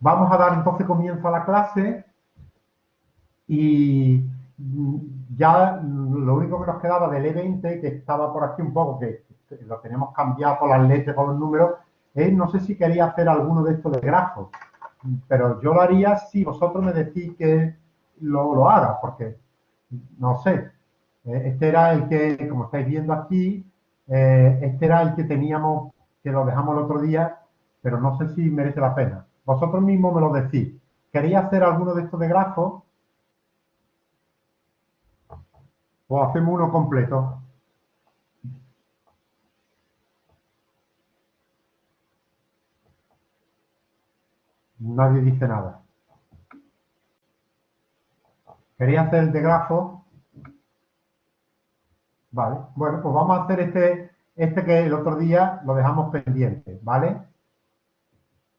Vamos a dar entonces comienzo a la clase y ya lo único que nos quedaba del E20, que estaba por aquí un poco, que lo tenemos cambiado con las letras, con los números, es no sé si quería hacer alguno de estos de grafos, pero yo lo haría si vosotros me decís que lo haga, porque no sé. Este era el que, como estáis viendo aquí, este era el que teníamos, que lo dejamos el otro día, pero no sé si merece la pena. Vosotros mismos me lo decís. ¿Queréis hacer alguno de estos de grafos? O hacemos uno completo. Nadie dice nada. ¿Queréis hacer el de grafos? Vale. Bueno, pues vamos a hacer este que el otro día lo dejamos pendiente, ¿vale?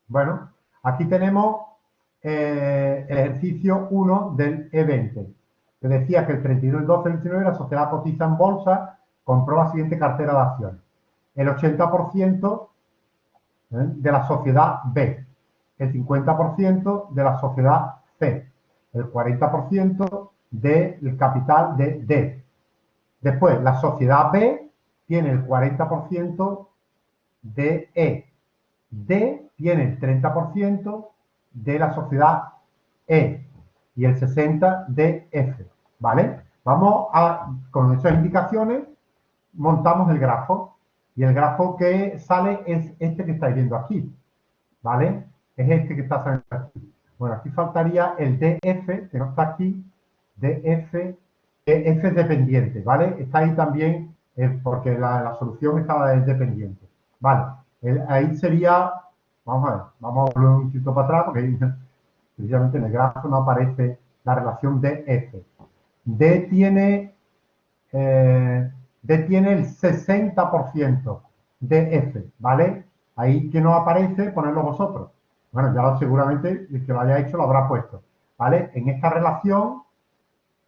Bueno, aquí tenemos el ejercicio 1 del E20. Que decía que el 31 del 12 del 19 la sociedad cotiza en bolsa, compró la siguiente cartera de acciones. El 80% de la sociedad B, el 50% de la sociedad C, el 40% del capital de D. Después, la sociedad B tiene el 40% de E. D tiene el 30% de la sociedad E y el 60% de F. ¿Vale? Vamos a, con esas indicaciones, montamos el grafo. Y el grafo que sale es este que estáis viendo aquí. ¿Vale? Es este que está saliendo aquí. Bueno, aquí faltaría el DF, que no está aquí. DF, F es dependiente, ¿vale? Está ahí también, porque la solución estaba del dependiente. Vale, ahí sería, vamos a ver, vamos a volver un poquito para atrás, porque precisamente en el grafo no aparece la relación DF. D tiene, D tiene el 60% de F, ¿vale? Ahí que no aparece, ponedlo vosotros. Bueno, ya seguramente el que lo haya hecho lo habrá puesto, ¿vale? En esta relación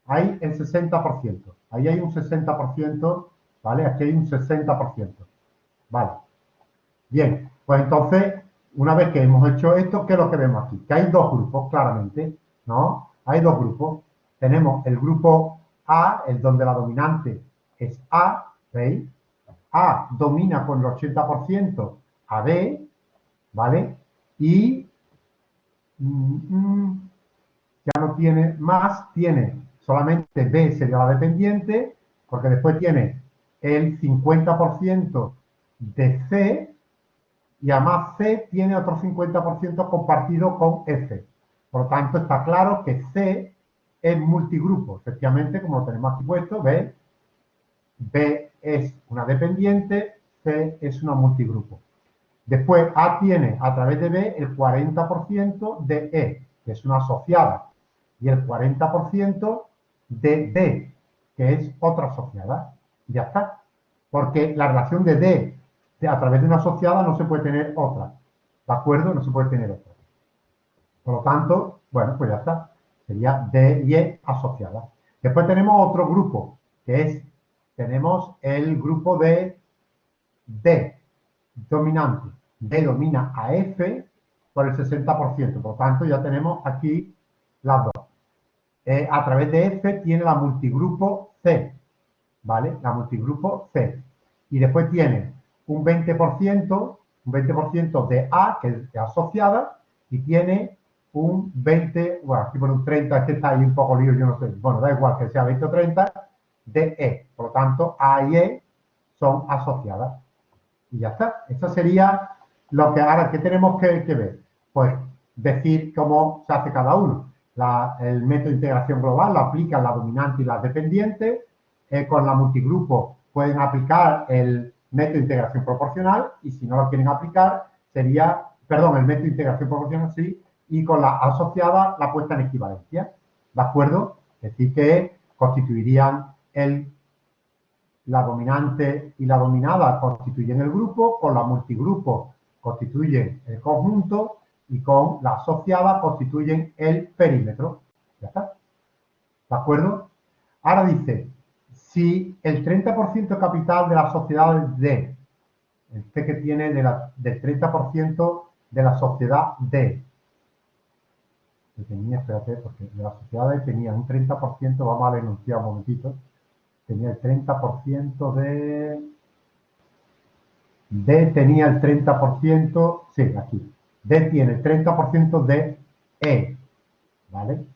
hay el 60%. Ahí hay un 60%, ¿vale? Aquí hay un 60%, ¿vale? Bien, pues entonces, una vez que hemos hecho esto, ¿qué es lo que vemos aquí? Que hay dos grupos, claramente, ¿no? Hay dos grupos. Tenemos el grupo A, el donde la dominante es A, ¿veis? A domina con el 80% a B, ¿vale? Y ya no tiene más, tiene solamente B sería la dependiente, porque después tiene el 50% de C y además C tiene otro 50% compartido con F. Por lo tanto, está claro que C es multigrupo. Efectivamente, como lo tenemos aquí puesto, ¿ves? B es una dependiente, C es una multigrupo. Después, A tiene a través de B el 40% de E, que es una asociada, y el 40% de D, que es otra asociada. Ya está. Porque la relación de D a través de una asociada no se puede tener otra. ¿De acuerdo? No se puede tener otra. Por lo tanto, bueno, pues ya está. Sería D y E asociadas. Después tenemos otro grupo, que es, tenemos el grupo de D, dominante. D domina a F por el 60%. Por lo tanto, ya tenemos aquí las dos. A través de F tiene la multigrupo C, ¿vale? La multigrupo C. Y después tiene un 20% de A, que es asociada, y tiene un 20, bueno, aquí pone un 30, este está ahí un poco lío, yo no sé, bueno, da igual que sea 20 o 30, de E. Por lo tanto, A y E son asociadas. Y ya está. Eso sería lo que ahora, ¿qué tenemos que ver? Pues decir cómo se hace cada uno. El método de integración global lo aplican las dominantes y las dependientes. Con la multigrupo pueden aplicar el método de integración proporcional y si no lo quieren aplicar sería, perdón, el método de integración proporcional sí, y con la asociada la puesta en equivalencia. ¿De acuerdo? Es decir, que constituirían la dominante y la dominada constituyen el grupo, con la multigrupo constituyen el conjunto y con la asociada constituyen el perímetro. Ya está. ¿De acuerdo? Ahora dice, si el 30% capital de la sociedad D, este que tiene del 30% de la sociedad D, que tenía, espérate, porque de las sociedades tenía un 30%, vamos a enunciar un momentito, tenía el 30% D tenía el 30%, sí, aquí, D tiene el 30% de E, ¿vale?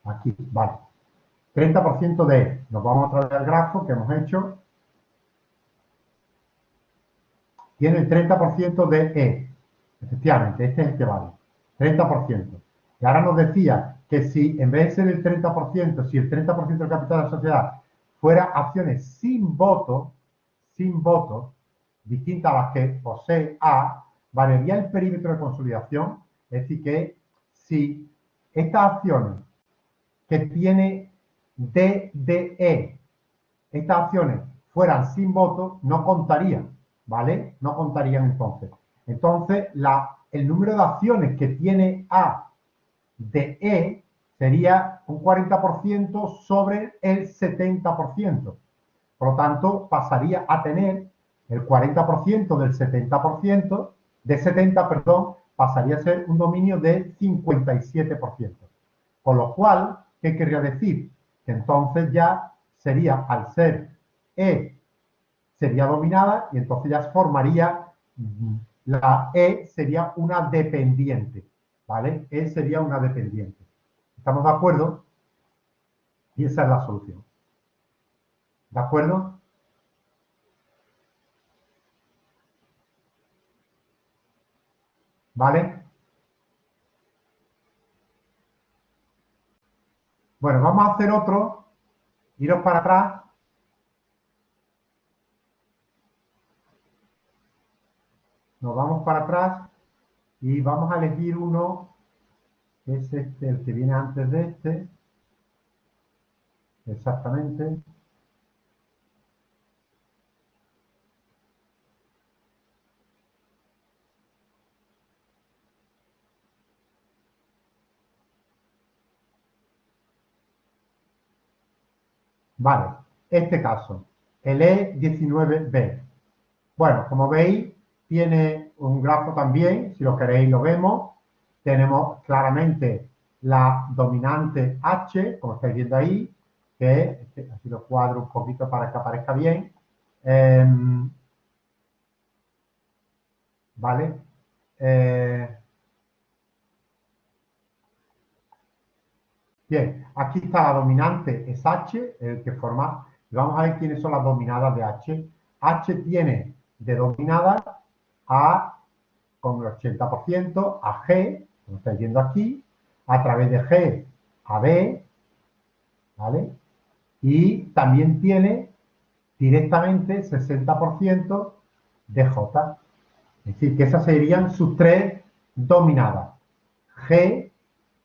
Aquí, vale. 30% de E. Nos vamos otra vez al grafo que hemos hecho. Tiene el 30% de E. Efectivamente, este es el que vale. 30%. Y ahora nos decía que si en vez de ser el 30%, si el 30% del capital de la sociedad fuera acciones sin voto, distintas a las que posee A, variaría el perímetro de consolidación. Es decir, que si estas acciones que tiene DDE, estas acciones fueran sin voto, no contarían, ¿vale? No contarían entonces. Entonces, el número de acciones que tiene A de E sería un 40% sobre el 70%. Por lo tanto, pasaría a tener el 40% del 70%, de 70, perdón, pasaría a ser un dominio de 57%. Con lo cual, ¿qué querría decir? Que entonces ya sería, al ser E, sería dominada y entonces ya formaría, la E sería una dependiente, ¿vale? E sería una dependiente. ¿Estamos de acuerdo? Y esa es la solución. ¿De acuerdo? ¿Vale? Bueno, vamos a hacer otro. Iros para atrás. Nos vamos para atrás y vamos a elegir uno, que es este, el que viene antes de este. Exactamente. Vale, este caso, el E19B. Bueno, como veis, tiene un grafo también, si lo queréis lo vemos. Tenemos claramente la dominante H, como estáis viendo ahí, que es, así lo cuadro un poquito para que aparezca bien. ¿Vale? Bien, aquí está la dominante, es H, el que forma. Y vamos a ver quiénes son las dominadas de H. H tiene de dominada a, con el 80%, a G, como estáis viendo aquí, a través de G a B, ¿vale? Y también tiene directamente 60% de J. Es decir, que esas serían sus tres dominadas. G,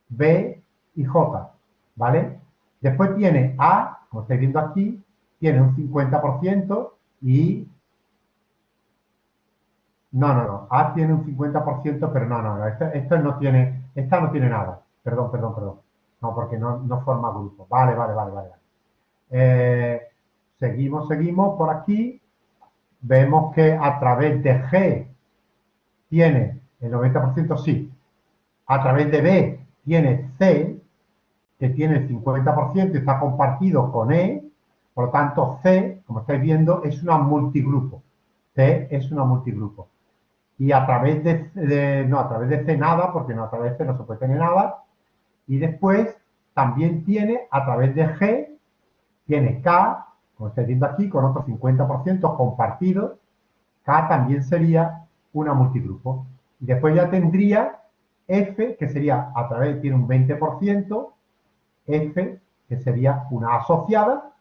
B y J, ¿vale? Después tiene A, como estáis viendo aquí, tiene un 50% y... No. A tiene un 50%, pero no. Esta no tiene nada. Perdón. No, porque no forma grupo. Vale. Seguimos por aquí. Vemos que a través de G tiene el 90%, sí. A través de B tiene C, que tiene el 50% y está compartido con E. Por lo tanto, C, como estáis viendo, es una multigrupo. C es una multigrupo. Y a través a través de C nada, porque no, a través de C no se puede tener nada. Y después también tiene, a través de G, tiene K, como estáis viendo aquí, con otro 50% compartido. K también sería una multigrupo. Y después ya tendría F, que sería, a través, tiene un 20%, F, que sería una asociada,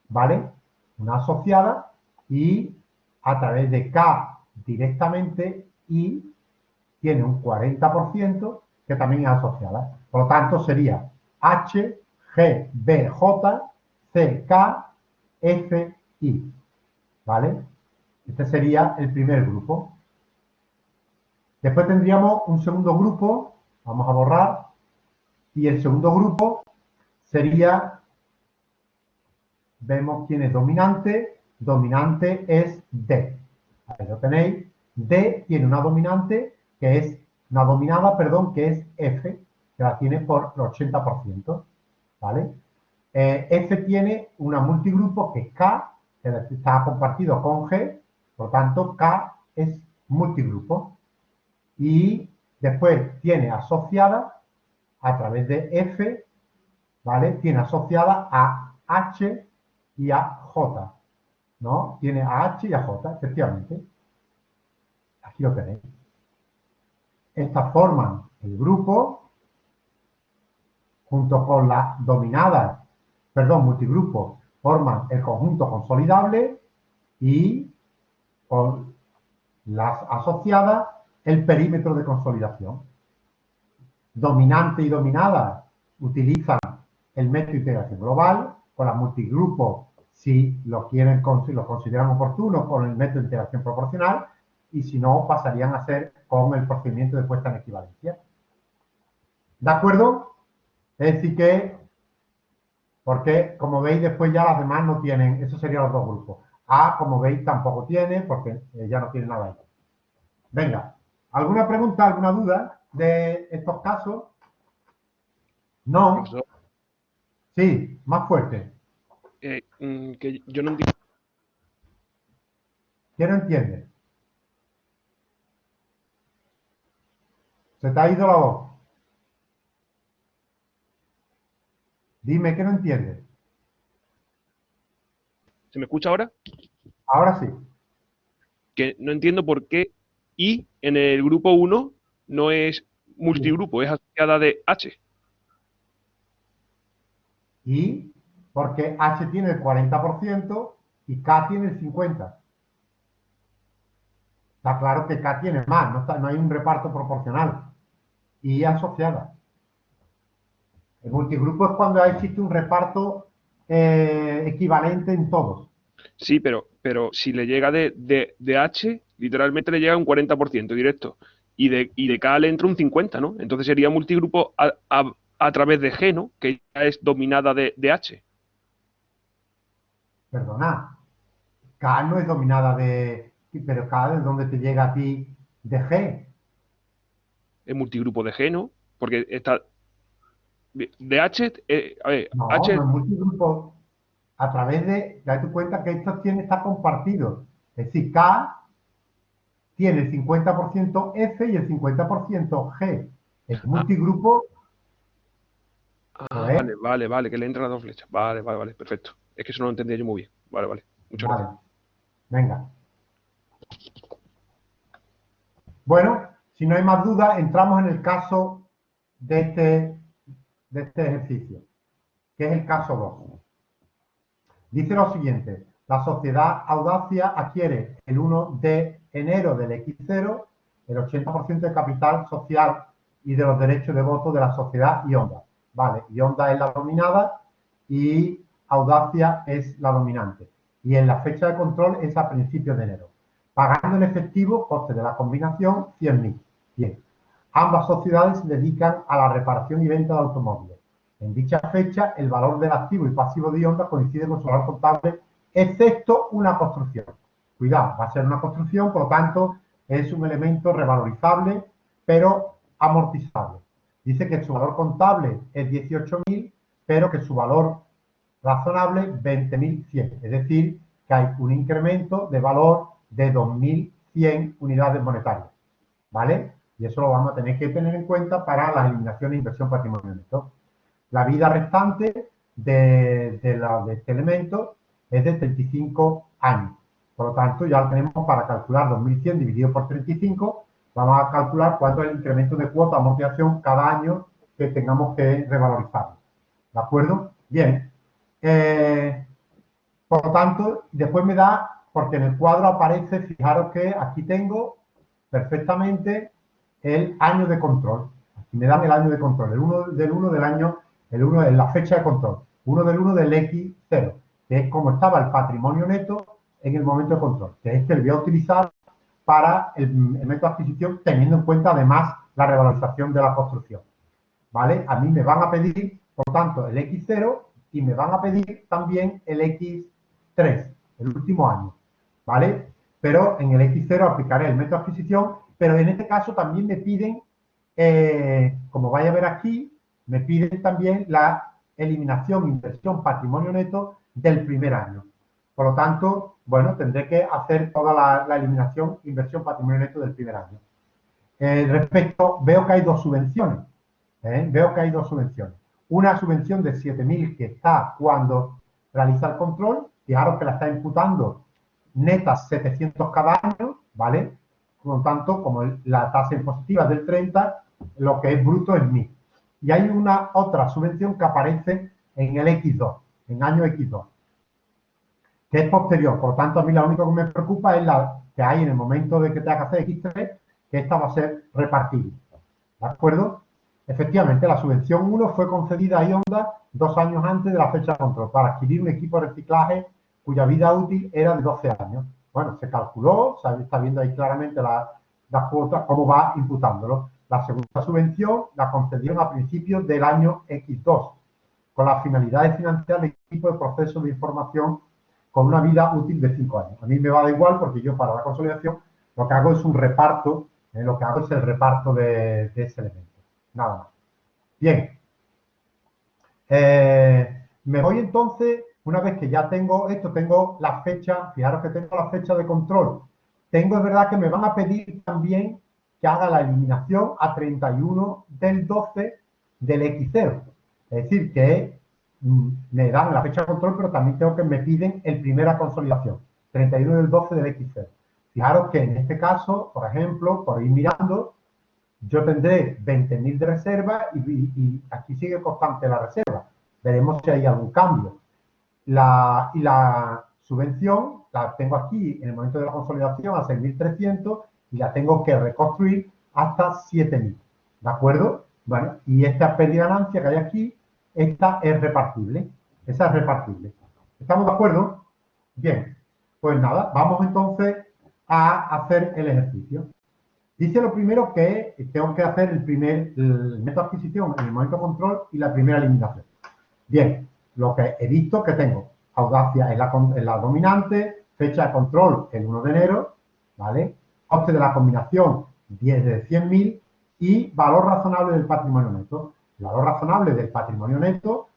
¿vale? Una asociada, y a través de K directamente, I tiene un 40% que también es asociada. Por lo tanto, sería H, G, B, J, C, K, F, I, ¿vale? Este sería el primer grupo. Después tendríamos un segundo grupo, vamos a borrar, y el segundo grupo sería, vemos quién es dominante, dominante es D. Ahí lo tenéis. D tiene una dominante que es, una dominada, perdón, que es F. que la tiene por el 80%, ¿vale? F tiene una multigrupo que es K, que está compartido con G, por lo tanto K es multigrupo. Y después tiene asociada a través de F, ¿vale? Tiene asociada a H y a J, ¿no? Tiene a H y a J, efectivamente. Aquí lo tenéis. Estas forman el grupo junto con las dominadas, perdón, multigrupos, forman el conjunto consolidable y con las asociadas el perímetro de consolidación. Dominante y dominada utilizan el método de integración global, con las multigrupos, si lo quieren, si lo consideran oportuno, con el método de integración proporcional, y si no, pasarían a ser con el procedimiento de puesta en equivalencia. ¿De acuerdo? Es decir que, porque como veis, después ya las demás no tienen, eso serían los dos grupos. A, como veis, tampoco tiene, porque ya no tiene nada ahí. Venga, ¿alguna pregunta, alguna duda de estos casos? No. Profesor, Sí, más fuerte. que yo no entiendo. ¿Quién no entiende? Se te ha ido la voz. Dime que no entiendes. ¿Se me escucha ahora? Ahora sí. Que no entiendo por qué I en el grupo 1 no es multigrupo, es asociada de H. Y porque H tiene el 40% y K tiene el 50%. Está claro que K tiene más, no hay un reparto proporcional. Y asociada. El multigrupo es cuando existe un reparto equivalente en todos. Sí, pero si le llega de H, literalmente le llega un 40% directo. Y de K le entra un 50%, ¿no? Entonces sería multigrupo a través de G, ¿no? Que ya es dominada de H. Perdona, K no es dominada de... Pero K es donde te llega a ti de G. Es multigrupo de G, ¿no? Porque está de H, a ver, No, no H, es multigrupo. A través de... Date cuenta que esto está compartido. Es decir, K tiene el 50% F y el 50% G. El ah, multigrupo lo es. vale, que le entran las dos flechas. Vale, perfecto. Es que eso no lo entendía yo muy bien. Vale. Muchas Vale, gracias. venga. Bueno, si no hay más dudas, entramos en el caso de este ejercicio, que es el caso 2. Dice lo siguiente: la sociedad Audacia adquiere el 1 de enero del X0 el 80% de capital social y de los derechos de voto de la sociedad Ionda. Vale, Ionda es la dominada y Audacia es la dominante. Y en la fecha de control es a principios de enero. Pagando en efectivo, coste de la combinación, 100.000. Bien. Ambas sociedades se dedican a la reparación y venta de automóviles. En dicha fecha, el valor del activo y pasivo de Ionda coincide con su valor contable, excepto una construcción. Cuidado, va a ser una construcción, por lo tanto, es un elemento revalorizable, pero amortizable. Dice que su valor contable es 18.000, pero que su valor razonable 20.100. Es decir, que hay un incremento de valor de 2.100 unidades monetarias. ¿Vale? Y eso lo vamos a tener que tener en cuenta para las eliminaciones de inversión patrimonial neto. La vida restante de este elemento es de 35 años. Por lo tanto, ya lo tenemos para calcular 2.100 dividido por 35. Vamos a calcular cuánto es el incremento de cuota de amortización cada año que tengamos que revalorizar. ¿De acuerdo? Bien. Por lo tanto, después me da, porque en el cuadro aparece, fijaros que aquí tengo perfectamente el año de control. Aquí me dan el año de control, el 1 del 1 del año, el 1 es la fecha de control, 1 del 1 del X0, que es como estaba el patrimonio neto en el momento de control, que este lo voy a utilizar para el método de adquisición, teniendo en cuenta además la revalorización de la construcción. ¿Vale? A mí me van a pedir, por tanto, el X0 y me van a pedir también el X3, el último año. ¿Vale? Pero en el X0 aplicaré el método de adquisición, pero en este caso también me piden como vais a ver aquí, me piden también la eliminación, inversión, patrimonio neto del primer año. Por lo tanto, bueno, tendré que hacer toda la eliminación, inversión, patrimonio neto del primer año. Respecto, veo que hay dos subvenciones. Veo que hay dos subvenciones. Una subvención de 7.000 que está cuando realiza el control, fijaros que la está imputando netas 700 cada año, ¿vale? Por lo tanto, como la tasa impositiva es del 30, lo que es bruto es 1.000. Y hay una otra subvención que aparece en el X2, en año X2, que es posterior. Por lo tanto, a mí lo único que me preocupa es la que hay en el momento de que tenga que hacer X3, que esta va a ser repartible. ¿De acuerdo? Efectivamente, la subvención 1 fue concedida a Ionda 2 años antes de la fecha de control para adquirir un equipo de reciclaje cuya vida útil era de 12 años. Bueno, se calculó, se está viendo ahí claramente las cuotas, cómo va imputándolo. La segunda subvención la concedieron a principios del año X2, con la finalidad de financiar el equipo de proceso de información con una vida útil de 5 años. A mí me va a dar igual porque yo para la consolidación lo que hago es un reparto, lo que hago es el reparto de ese elemento. Nada más. Bien. Me voy entonces, una vez que ya tengo esto, tengo la fecha, fijaros que tengo la fecha de control. Tengo, es verdad que me van a pedir también que haga la eliminación a 31 del 12 del X0. Es decir, que me dan la fecha de control, pero también tengo que me piden el primera consolidación, 31 del 12 del X0. Fijaros que en este caso, por ejemplo, por ir mirando, yo tendré 20.000 de reserva y aquí sigue constante la reserva. Veremos si hay algún cambio. La subvención la tengo aquí en el momento de la consolidación a 6.300 y la tengo que reconstruir hasta 7.000. ¿De acuerdo? Bueno, y esta pérdida de ganancia que hay aquí, esta es repartible. Esa es repartible. ¿Estamos de acuerdo? Bien. Pues nada, vamos entonces a hacer el ejercicio. Dice lo primero que tengo que hacer el método de adquisición en el momento de control y la primera eliminación. Bien, lo que he visto que tengo audacia en la dominante, fecha de control el 1 de enero, ¿vale? Coste de la combinación 10 de 100.000 y valor razonable del patrimonio neto. El valor razonable del patrimonio neto,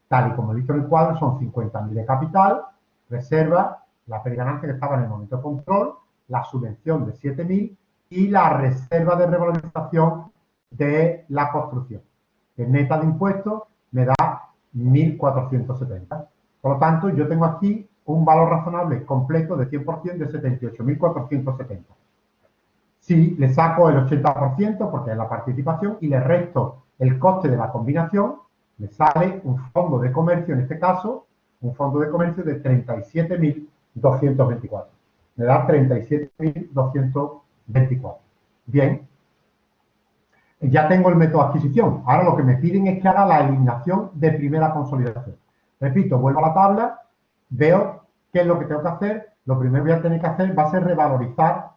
tal y como he visto en el cuadro, son 50.000 de capital, reserva, la pérdida ganancia que estaba en el momento de control, la subvención de 7.000 y la reserva de revalorización de la construcción, que neta de impuestos me da 1.470. Por lo tanto, yo tengo aquí un valor razonable completo de 100% de 78.470. Si le saco el 80%, porque es la participación, y le resto el coste de la combinación, me sale un fondo de comercio, en este caso, un fondo de comercio de 37.224. Me da 37.224. Bien. Ya tengo el método de adquisición. Ahora lo que me piden es que haga la eliminación de primera consolidación. Repito, vuelvo a la tabla, veo qué es lo que tengo que hacer. Lo primero que voy a tener que hacer va a ser revalorizar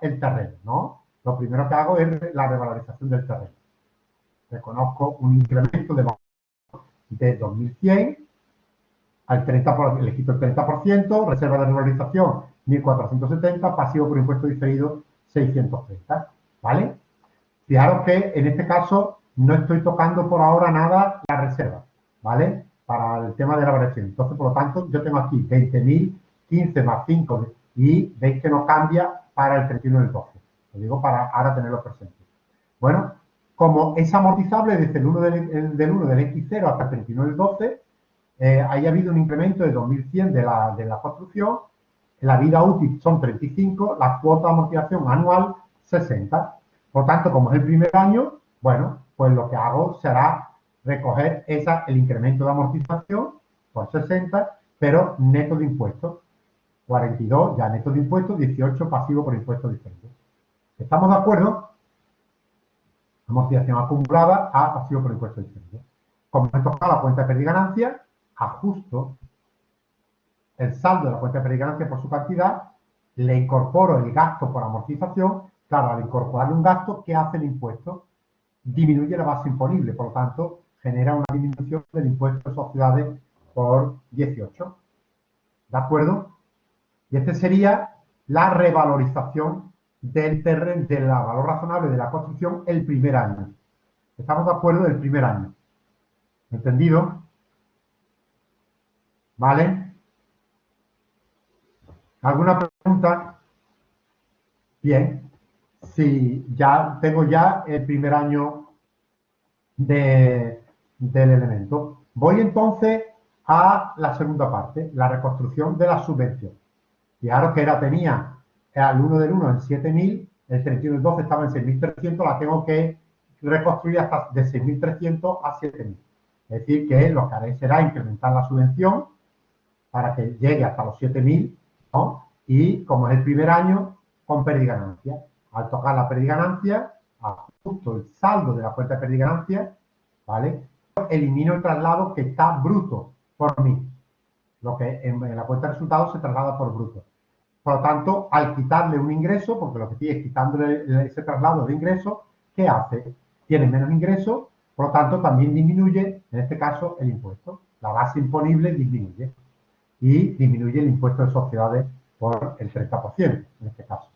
el terreno, ¿no? Lo primero que hago es la revalorización del terreno. Reconozco un incremento de 2.100 al 30%, le quito el 30%, reserva de revalorización 1.470, pasivo por impuesto diferido 630, ¿vale? Fijaros que en este caso no estoy tocando por ahora nada la reserva, ¿vale? Para el tema de la variación. Entonces, por lo tanto, yo tengo aquí 20.000, 15 más 5 y veis que no cambia para el 31 del 12. Lo digo para ahora tenerlo presente. Bueno, como es amortizable desde el 1 del X0 hasta el 31 del 12, haya habido un incremento de 2.100 de la construcción, la vida útil son 35, la cuota de amortización anual 60. Por tanto, como es el primer año, bueno, pues lo que hago será recoger el incremento de amortización por 60, pero neto de impuestos. 42 ya neto de impuestos, 18 pasivo por impuestos diferentes. ¿Estamos de acuerdo? Amortización acumulada a pasivo por impuestos diferentes. Como me toca la cuenta de pérdida y ganancia, ajusto el saldo de la cuenta de pérdida y ganancia por su cantidad, le incorporo el gasto por amortización. Claro, al incorporarle un gasto, ¿qué hace el impuesto? Disminuye la base imponible, por lo tanto, genera una disminución del impuesto de sociedades por 18. ¿De acuerdo? Y esta sería la revalorización del terreno, del valor razonable de la construcción el primer año. ¿Estamos de acuerdo del primer año? ¿Entendido? ¿Vale? ¿Alguna pregunta? Bien. Si ya tengo ya el primer año del elemento. Voy entonces a la segunda parte, la reconstrucción de la subvención. Fijaros que tenía al 1 del 1 en 7.000, el 31 del 12 estaba en 6.300, la tengo que reconstruir hasta de 6.300 a 7.000. Es decir, que lo que haré será incrementar la subvención para que llegue hasta los 7.000, ¿no? Y como es el primer año, con pérdida y ganancia. Al tocar la pérdida y ganancia, ajusto el saldo de la cuenta de pérdida y ganancia, ¿vale? Elimino el traslado que está bruto por mí. Lo que en la cuenta de resultados se traslada por bruto. Por lo tanto, al quitarle un ingreso, porque lo que estoy es quitándole ese traslado de ingreso, ¿qué hace? Tiene menos ingreso, por lo tanto, también disminuye, en este caso, el impuesto. La base imponible disminuye. Y disminuye el impuesto de sociedades por el 30%, en este caso.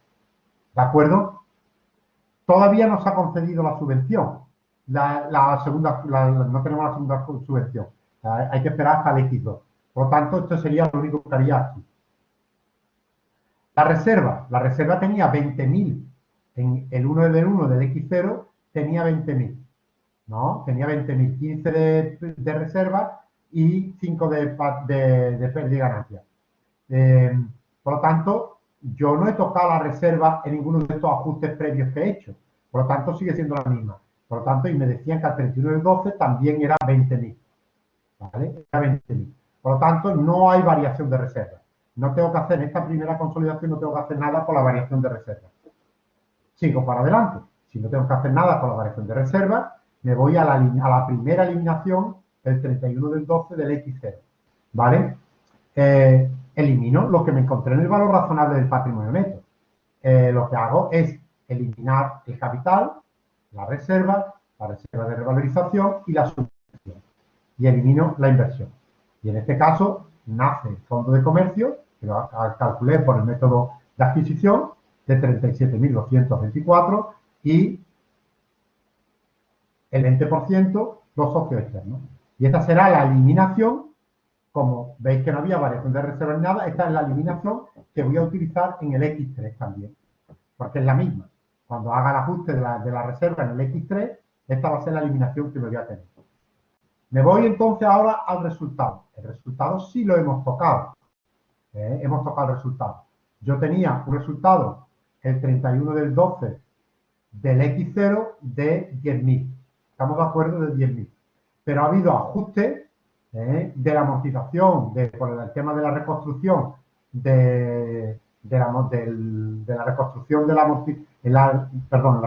¿De acuerdo? Todavía no se ha concedido la subvención. No tenemos la segunda subvención. Hay que esperar hasta el X2. Por lo tanto, esto sería lo único que haría aquí. La reserva tenía 20.000. En el 1 del 1 del X0 tenía 20.000. ¿No? Tenía 20.000. 15 de reserva y 5 de pérdida y ganancia. Por lo tanto, yo no he tocado la reserva en ninguno de estos ajustes previos que he hecho. Por lo tanto, sigue siendo la misma. Por lo tanto, y me decían que al 31 del 12 también era 20.000. ¿Vale? Era 20.000. Por lo tanto, no hay variación de reserva. No tengo que hacer en esta primera consolidación, no tengo que hacer nada con la variación de reserva. Sigo para adelante. Si no tengo que hacer nada con la variación de reserva, me voy a la primera eliminación, el 31 del 12 del X0. ¿Vale? Elimino lo que me encontré en el valor razonable del patrimonio neto. Lo que hago es eliminar el capital, la reserva de revalorización y la subvención. Y elimino la inversión. Y en este caso, nace el fondo de comercio, que lo calculé por el método de adquisición, de 37.224 y el 20% los socios externos. Y esta será la eliminación. Como veis que no había variación de reserva ni nada, esta es la eliminación que voy a utilizar en el X3 también, porque es la misma. Cuando haga el ajuste de la reserva en el X3, esta va a ser la eliminación que me voy a tener. Me voy entonces ahora al resultado. El resultado sí lo hemos tocado. Hemos tocado el resultado. Yo tenía un resultado el 31 del 12 del X0 de 10.000. ¿Estamos de acuerdo? De 10.000. Pero ha habido ajustes de la amortización, por el tema de la reconstrucción, la reconstrucción de la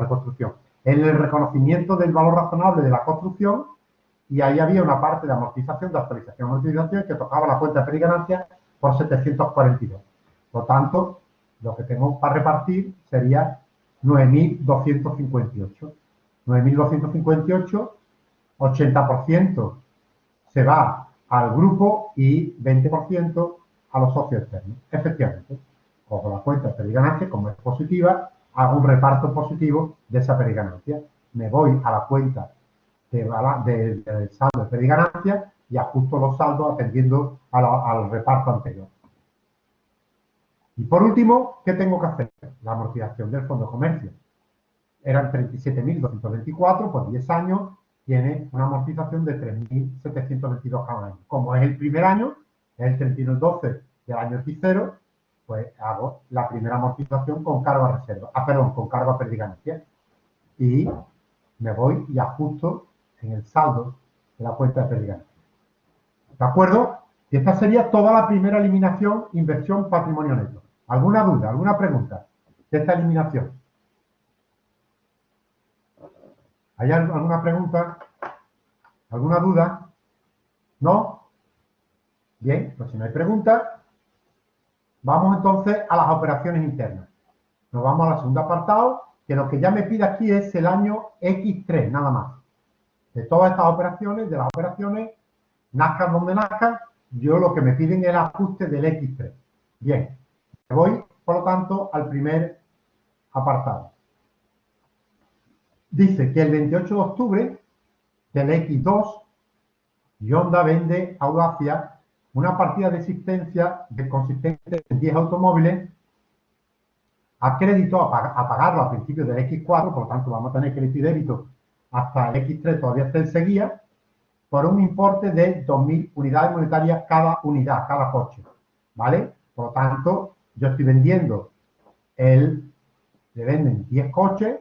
reconstrucción, en el reconocimiento del valor razonable de la construcción, y ahí había una parte de amortización, de actualización de amortización, que tocaba la cuenta de pérdida y ganancia por 742. Por lo tanto, lo que tengo para repartir sería 9.258. 9.258, 80% se va al grupo y 20% a los socios externos. Efectivamente, cojo la cuenta de pérdida y ganancia, como es positiva, hago un reparto positivo de esa pérdida y ganancia. Me voy a la cuenta del saldo de pérdida y ganancia y ajusto los saldos atendiendo al reparto anterior. Y por último, ¿qué tengo que hacer? La amortización del fondo de comercio. Eran 37.224 por 10 años, tiene una amortización de 3.722 cada año. Como es el primer año, es el 31 del 12 del año X0, pues hago la primera amortización con cargo a reserva. Con cargo a pérdida y ganancia. Y me voy y ajusto en el saldo de la cuenta de pérdida y ganancia. ¿De acuerdo? Y esta sería toda la primera eliminación, inversión, patrimonio neto. ¿Alguna duda, alguna pregunta de esta eliminación? ¿Hay alguna pregunta? ¿Alguna duda? ¿No? Bien, pues si no hay preguntas, vamos entonces a las operaciones internas. Nos vamos al segundo apartado, que lo que ya me pide aquí es el año X3, nada más. De todas estas operaciones, nazcan donde nazcan, yo lo que me piden es el ajuste del X3. Bien, me voy, por lo tanto, al primer apartado. Dice que el 28 de octubre del X2, Hyundai vende a Audacia una partida de existencia consistente en 10 automóviles a crédito, a pagarlo a principios del X4, por lo tanto vamos a tener crédito y débito hasta el X3, todavía está en seguía, por un importe de 2.000 unidades monetarias cada unidad, cada coche, ¿vale? Por lo tanto, yo estoy vendiendo, le venden 10 coches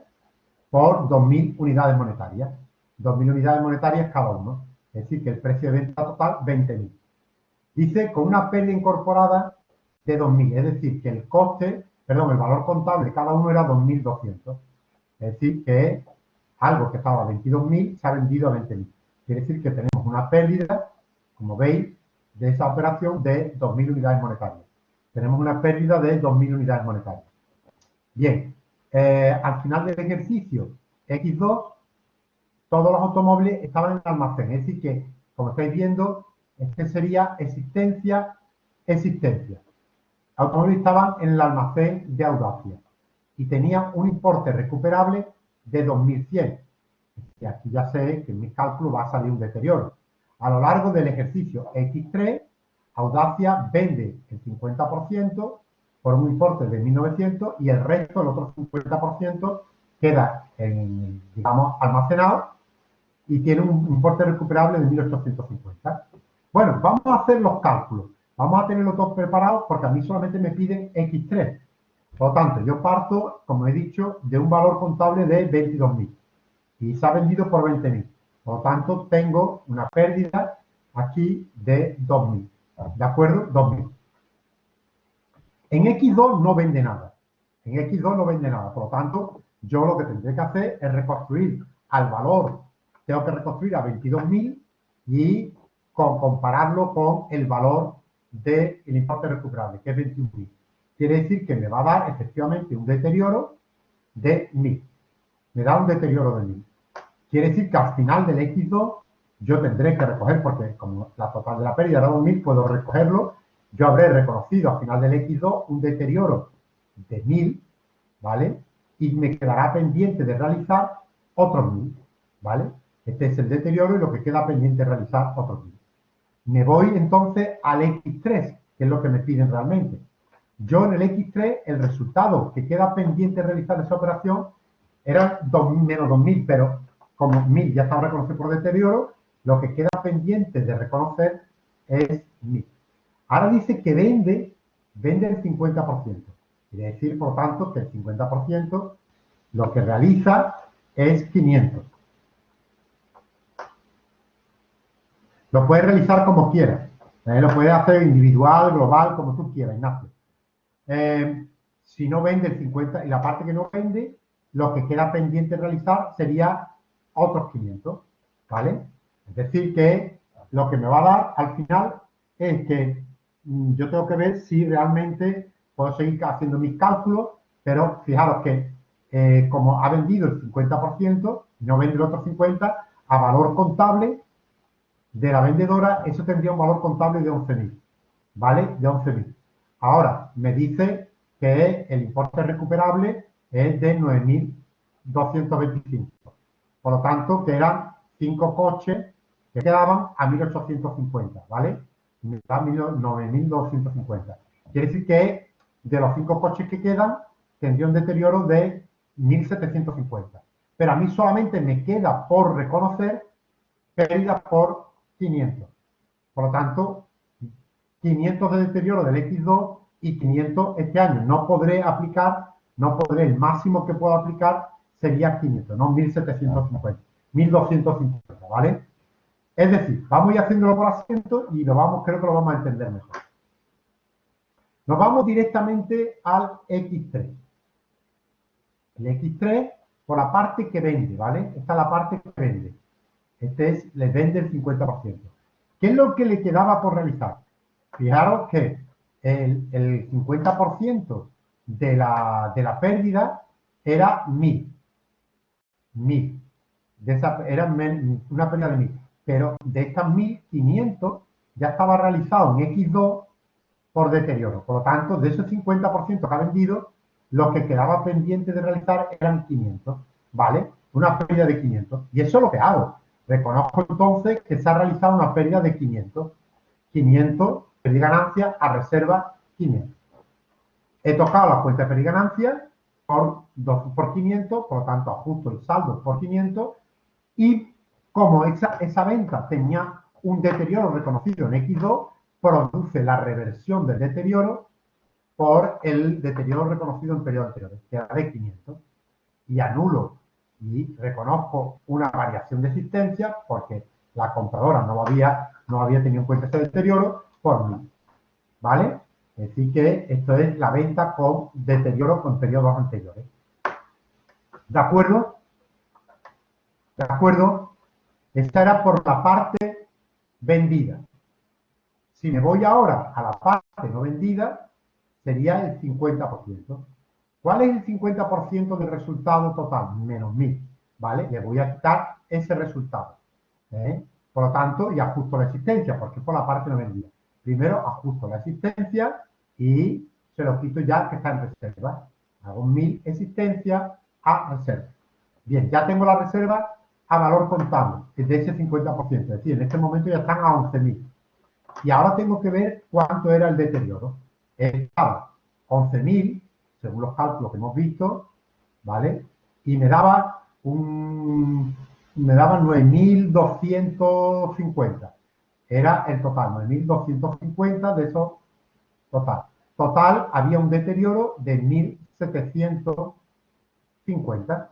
por 2.000 unidades monetarias. 2.000 unidades monetarias cada uno. Es decir, que el precio de venta total, 20.000. Dice con una pérdida incorporada de 2.000. Es decir, que el coste, perdón, el valor contable de cada uno era 2.200. Es decir, que algo que estaba a 22.000 se ha vendido a 20.000. Quiere decir que tenemos una pérdida, como veis, de esa operación de 2.000 unidades monetarias. Tenemos una pérdida de 2.000 unidades monetarias. Bien, al final del ejercicio X2, todos los automóviles estaban en el almacén. Es decir que, como estáis viendo, este sería existencia. Automóviles estaban en el almacén de Audacia y tenían un importe recuperable de 2.100. Y aquí ya sé que en mis cálculos va a salir un deterioro. A lo largo del ejercicio X3, Audacia vende el 50% por un importe de 1.900 y el resto, el otro 50%, queda digamos, almacenado y tiene un importe recuperable de 1.850. Bueno, vamos a hacer los cálculos. Vamos a tenerlos todos preparados porque a mí solamente me piden X3. Por lo tanto, yo parto, como he dicho, de un valor contable de 22.000 y se ha vendido por 20.000. Por lo tanto, tengo una pérdida aquí de 2.000. ¿De acuerdo? 2.000. En X2 no vende nada. En X2 no vende nada. Por lo tanto, yo lo que tendré que hacer es reconstruir al valor. Tengo que reconstruir a 22.000 y compararlo con el valor del importe recuperable, que es 21.000. Quiere decir que me va a dar efectivamente un deterioro de 1.000. Me da un deterioro de 1.000. Quiere decir que al final del X2 yo tendré que recoger, porque como la total de la pérdida era 2.000, puedo recogerlo. Yo habré reconocido al final del X2 un deterioro de 1.000, ¿vale? Y me quedará pendiente de realizar otros 1.000, ¿vale? Este es el deterioro y lo que queda pendiente de realizar otros 1.000. Me voy entonces al X3, que es lo que me piden realmente. Yo en el X3, el resultado que queda pendiente de realizar esa operación era menos 2.000, pero como 1.000 ya estaba reconocido por deterioro, lo que queda pendiente de reconocer es 1.000. Ahora dice que vende el 50%. Quiere decir, por tanto, que el 50% lo que realiza es 500. Lo puedes realizar como quieras. Lo puedes hacer individual, global, como tú quieras, Ignacio. Si no vende el 50% y la parte que no vende, lo que queda pendiente de realizar sería otros 500, ¿vale? Es decir, que lo que me va a dar al final es que yo tengo que ver si realmente puedo seguir haciendo mis cálculos, pero fijaros que como ha vendido el 50%, no vende el otro 50%, a valor contable de la vendedora, eso tendría un valor contable de 11.000, ¿vale? De 11.000. Ahora, me dice que el importe recuperable es de 9.225. Por lo tanto, que eran 5 coches que quedaban a 1.850, ¿vale? Me da 9.250. Quiere decir que de los 5 coches que quedan, tendría un deterioro de 1.750. Pero a mí solamente me queda por reconocer pérdidas por 500. Por lo tanto, 500 de deterioro del X2 y 500 este año. No podré, el máximo que puedo aplicar sería 500, no 1.750, 1.250, ¿vale? Es decir, vamos a ir haciéndolo por asiento y creo que lo vamos a entender mejor. Nos vamos directamente al X3. El X3 por la parte que vende, ¿vale? Esta es la parte que vende. Le vende el 50%. ¿Qué es lo que le quedaba por realizar? Fijaros que el 50% de la pérdida era 1.000. 1.000. Era una pérdida de 1.000. Pero de estas 1.500 ya estaba realizado en X2 por deterioro. Por lo tanto, de ese 50% que ha vendido, lo que quedaba pendiente de realizar eran 500, ¿vale? Una pérdida de 500. Y eso es lo que hago. Reconozco entonces que se ha realizado una pérdida de 500. 500, pérdida de ganancia, a reserva 500. He tocado la cuenta de pérdida y ganancia por 500, por lo tanto ajusto el saldo por 500 y como esa venta tenía un deterioro reconocido en X2, produce la reversión del deterioro por el deterioro reconocido en periodos anteriores, que era de 500. Y anulo y reconozco una variación de existencia porque la compradora no había tenido en cuenta ese deterioro por 1000. ¿Vale? Es decir que esto es la venta con deterioro con periodos anteriores. ¿De acuerdo? ¿De acuerdo? Esta era por la parte vendida. Si me voy ahora a la parte no vendida, sería el 50%. ¿Cuál es el 50% del resultado total? Menos 1000. ¿Vale? Le voy a quitar ese resultado. Por lo tanto, y ajusto la existencia, porque es por la parte no vendida. Primero ajusto la existencia y se lo quito ya que está en reserva. Hago 1000 existencia a reserva. Bien, ya tengo la reserva a valor contable, que es de ese 50%. Es decir, en este momento ya están a 11.000. Y ahora tengo que ver cuánto era el deterioro. Estaba 11.000, según los cálculos que hemos visto, ¿vale? Y me daba 9.250. Era el total, 9.250 de esos total. Total, había un deterioro de 1.750.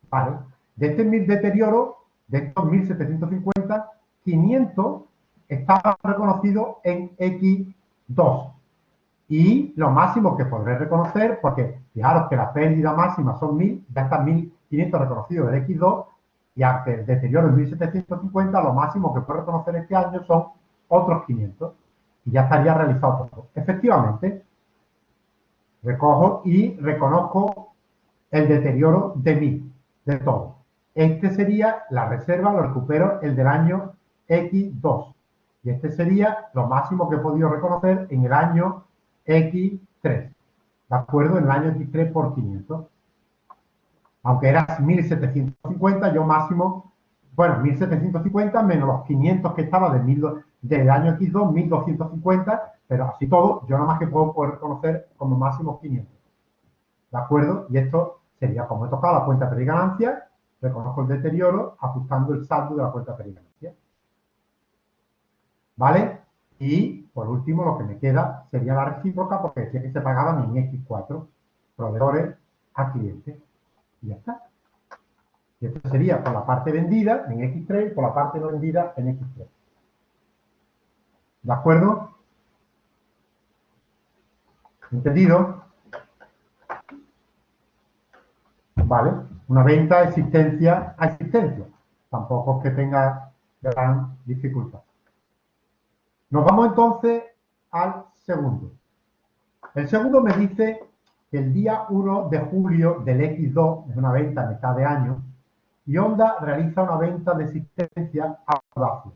¿Vale? De este 1000 deterioro, de estos 1.750, 500 estaban reconocidos en X2. Y lo máximo que podré reconocer, porque fijaros que la pérdida máxima son 1000, ya están 1500 reconocidos en X2, y aunque el deterioro es 1750, lo máximo que puedo reconocer este año son otros 500. Y ya estaría realizado todo. Efectivamente, recojo y reconozco el deterioro de 1000, de todo. Este sería la reserva, lo recupero el del año X2. Y este sería lo máximo que he podido reconocer en el año X3. ¿De acuerdo? En el año X3 por 500. Aunque era 1750, yo máximo, bueno, 1750 menos los 500 que estaba del año X2, 1250, pero así todo, yo nada más que puedo poder reconocer como máximo 500. ¿De acuerdo? Y esto sería como he tocado la cuenta de pérdida y ganancia, reconozco el deterioro ajustando el saldo de la cuenta de pérdida y ganancia. ¿Vale? Y, por último, lo que me queda sería la recíproca, porque decía que se pagaban en X4, proveedores a clientes. Y ya está. Y esto sería por la parte vendida en X3 y por la parte no vendida en X3. ¿De acuerdo? ¿Entendido? ¿Vale? Una venta existencia a existencia. Tampoco es que tenga gran dificultad. Nos vamos entonces al segundo. El segundo me dice que el día 1 de julio del X2, es una venta a mitad de año, y Honda realiza una venta de existencia a Audacia,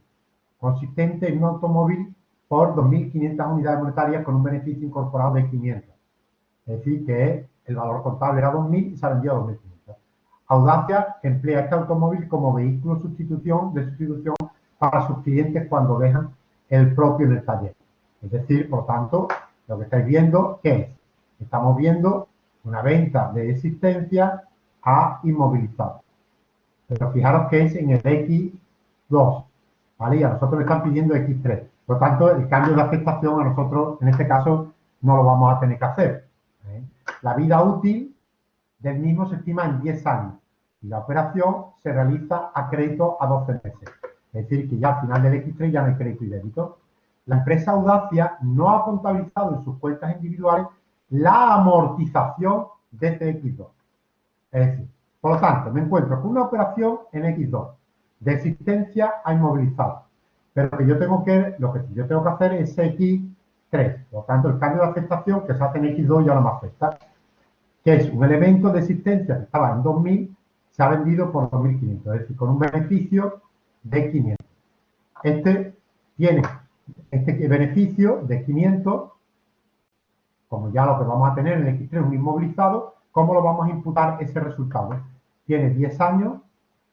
consistente en un automóvil por 2.500 unidades monetarias con un beneficio incorporado de 500. Es decir, que el valor contable era 2.000 y se ha vendido a 2.500. Audacia emplea este automóvil como vehículo de sustitución para sus clientes cuando dejan el propio en el taller. Es decir, por tanto, lo que estáis viendo, ¿qué es? Estamos viendo una venta de existencia a inmovilizado. Pero fijaros que es en el X2, ¿vale? Y a nosotros le están pidiendo X3. Por lo tanto, el cambio de aceptación a nosotros, en este caso, no lo vamos a tener que hacer. La vida útil del mismo se estima en 10 años y la operación se realiza a crédito a 12 meses. Es decir, que ya al final del X3 ya no hay crédito y débito. La empresa Audacia no ha contabilizado en sus cuentas individuales la amortización de este X2. Es decir, por lo tanto, me encuentro con una operación en X2 de existencia a inmovilizado. Pero lo que yo tengo que hacer es X3. Por lo tanto, el cambio de aceptación que se hace en X2 ya no me afecta. Que es un elemento de existencia que estaba en 2.000, se ha vendido por 2.500. Es decir, con un beneficio de 500. Este tiene este beneficio de 500 como ya lo que vamos a tener en el X3 es un inmovilizado, ¿cómo lo vamos a imputar ese resultado? Tiene 10 años,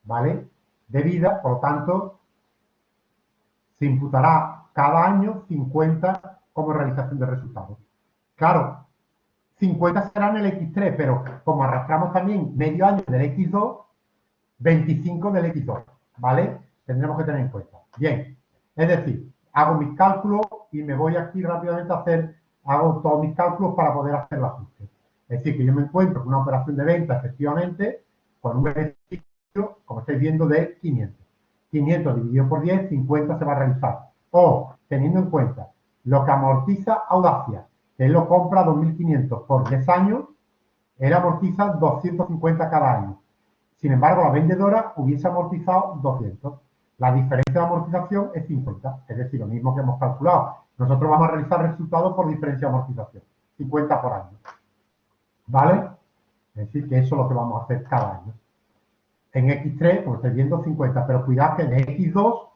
¿vale?, de vida, por lo tanto, se imputará cada año 50 como realización de resultados. Claro, 50 será en el X3, pero como arrastramos también medio año del X2, 25 del X2, ¿vale? Tendremos que tener en cuenta. Bien, es decir, hago mis cálculos y me voy aquí rápidamente a hago todos mis cálculos para poder hacer el ajuste. Es decir, que yo me encuentro con una operación de venta, efectivamente, con un beneficio, como estáis viendo, de 500. 500 dividido por 10, 50 se va a realizar. O, teniendo en cuenta lo que amortiza Audacia, que él lo compra 2.500 por 10 años, él amortiza 250 cada año. Sin embargo, la vendedora hubiese amortizado 200. La diferencia de amortización es 50, es decir, lo mismo que hemos calculado. Nosotros vamos a realizar resultados por diferencia de amortización, 50 por año. ¿Vale? Es decir, que eso es lo que vamos a hacer cada año. En X3, como estáis viendo, 50, pero cuidad que en X2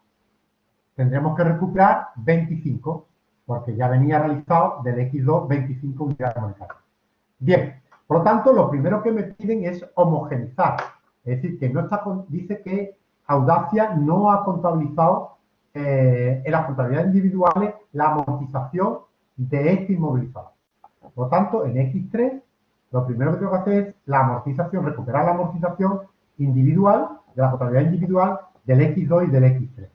tendremos que recuperar 25, porque ya venía realizado del X2 25 unidades monetarias. Bien, por lo tanto, lo primero que me piden es homogenizar. Es decir, que no está, dice que Audacia no ha contabilizado en las contabilidades individuales la amortización de este inmovilizado. Por lo tanto, en X3, lo primero que tengo que hacer es la amortización, recuperar la amortización individual, de la contabilidad individual del X2 y del X3.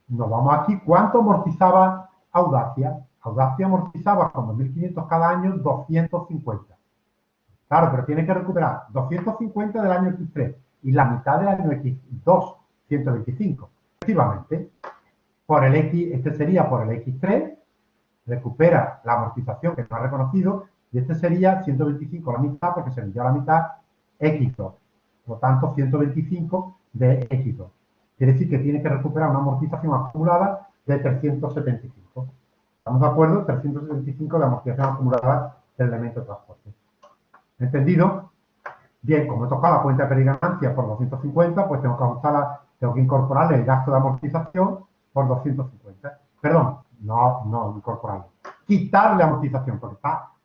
Nos vamos aquí. ¿Cuánto amortizaba Audacia? Audacia amortizaba con 2.500 cada año 250. Claro, pero tiene que recuperar 250 del año X3 y la mitad del año X2, 125. Efectivamente, por el X, este sería por el X3, recupera la amortización que no ha reconocido, y este sería 125 la mitad, porque se le dio la mitad X2. Por lo tanto, 125 de X2. Quiere decir que tiene que recuperar una amortización acumulada de 375. ¿Estamos de acuerdo? 375 de amortización acumulada del elemento de transporte. ¿Entendido? Bien, como he tocado la cuenta de pérdida y ganancia por 250, pues tengo que ajustarla, tengo que incorporarle el gasto de amortización por 250. Perdón, no incorporarle. Quitarle amortización, porque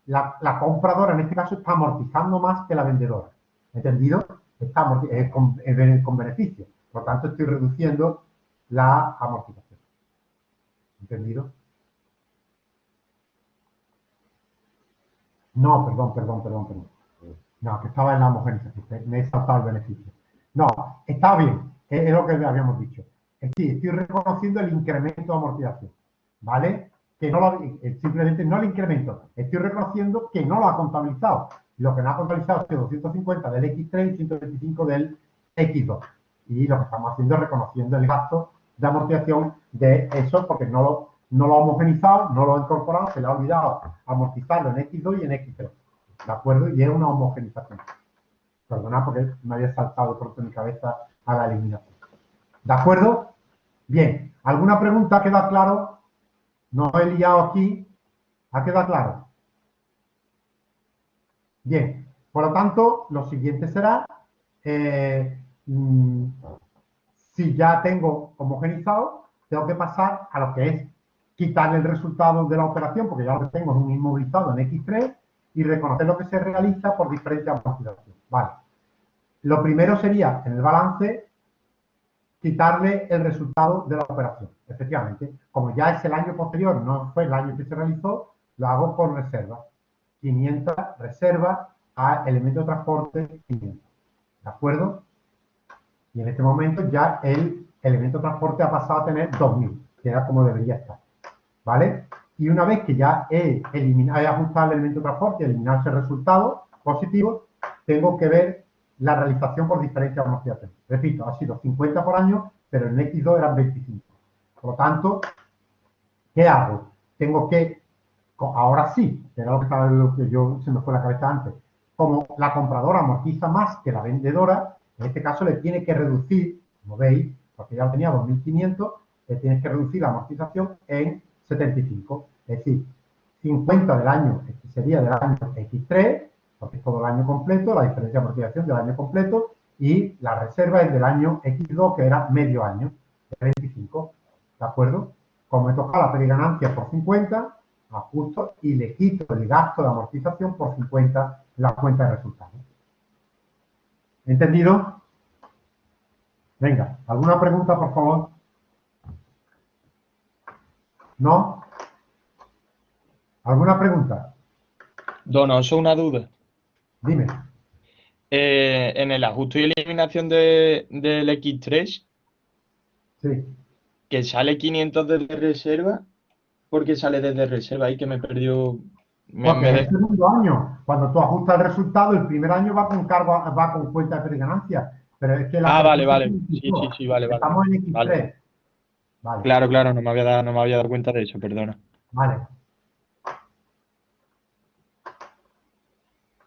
la compradora en este caso está amortizando más que la vendedora. ¿Entendido? Está con beneficio. Por lo tanto, estoy reduciendo la amortización. ¿Entendido? No, perdón. No, que estaba en la homogenización. Me he saltado el beneficio. No, está bien. Es lo que habíamos dicho. Es decir, estoy reconociendo el incremento de amortización. ¿Vale? Que no simplemente no el incremento. Estoy reconociendo que no lo ha contabilizado. Lo que no ha contabilizado es 250 del X3 y 125 del X2. Y lo que estamos haciendo es reconociendo el gasto de amortización de eso, porque no lo ha homogenizado, no lo ha incorporado, se le ha olvidado amortizarlo en X2 y en X3. ¿De acuerdo? Y es una homogenización. Perdona porque me había saltado pronto en mi cabeza a la eliminación. ¿De acuerdo? Bien. ¿Alguna pregunta? ¿Ha quedado claro? No he liado aquí. ¿Ha quedado claro? Bien. Por lo tanto, lo siguiente será, si ya tengo homogenizado, tengo que pasar a lo que es quitarle el resultado de la operación, porque ya lo que tengo es un inmovilizado en X3, y reconocer lo que se realiza por diferente amortización. Vale. Lo primero sería, en el balance, quitarle el resultado de la operación. Efectivamente, como ya es el año posterior, no fue el año que se realizó, lo hago por reserva. 500 reserva a elemento de transporte 500. ¿De acuerdo? Y en este momento ya el elemento de transporte ha pasado a tener 2.000, que era como debería estar. ¿Vale? Y una vez que ya he ajustado el elemento de transporte y eliminado ese resultado positivo, tengo que ver la realización por diferencia de amortización. Repito, ha sido 50 por año, pero en X2 eran 25. Por lo tanto, ¿qué hago? Tengo que, ahora sí, que era lo que se me fue la cabeza antes, como la compradora amortiza más que la vendedora, en este caso le tiene que reducir, como veis, porque ya tenía 2.500, le tienes que reducir la amortización en 75. Es decir, 50 del año, sería del año X3, porque es todo el año completo, la diferencia de amortización del año completo, y la reserva es del año X2, que era medio año, de 25. ¿De acuerdo? Como he tocado la pérdida y ganancia por 50, ajusto y le quito el gasto de amortización por 50 en la cuenta de resultados. ¿Entendido? Venga, ¿alguna pregunta, por favor? ¿No? ¿Alguna pregunta? Donoso, una duda. Dime. En el ajuste y eliminación del X3, Sí. que sale 500 desde reserva, ¿por qué sale desde reserva? Ahí que me perdió. Porque es el segundo año. Cuando tú ajustas el resultado, el primer año va con cargo, va con cuenta de ganancia. Pero es que la Vale, pregunta vale. Sí, vale, vale. estamos en X3. Vale. Vale. Claro, no me había dado cuenta de eso, perdona. Vale.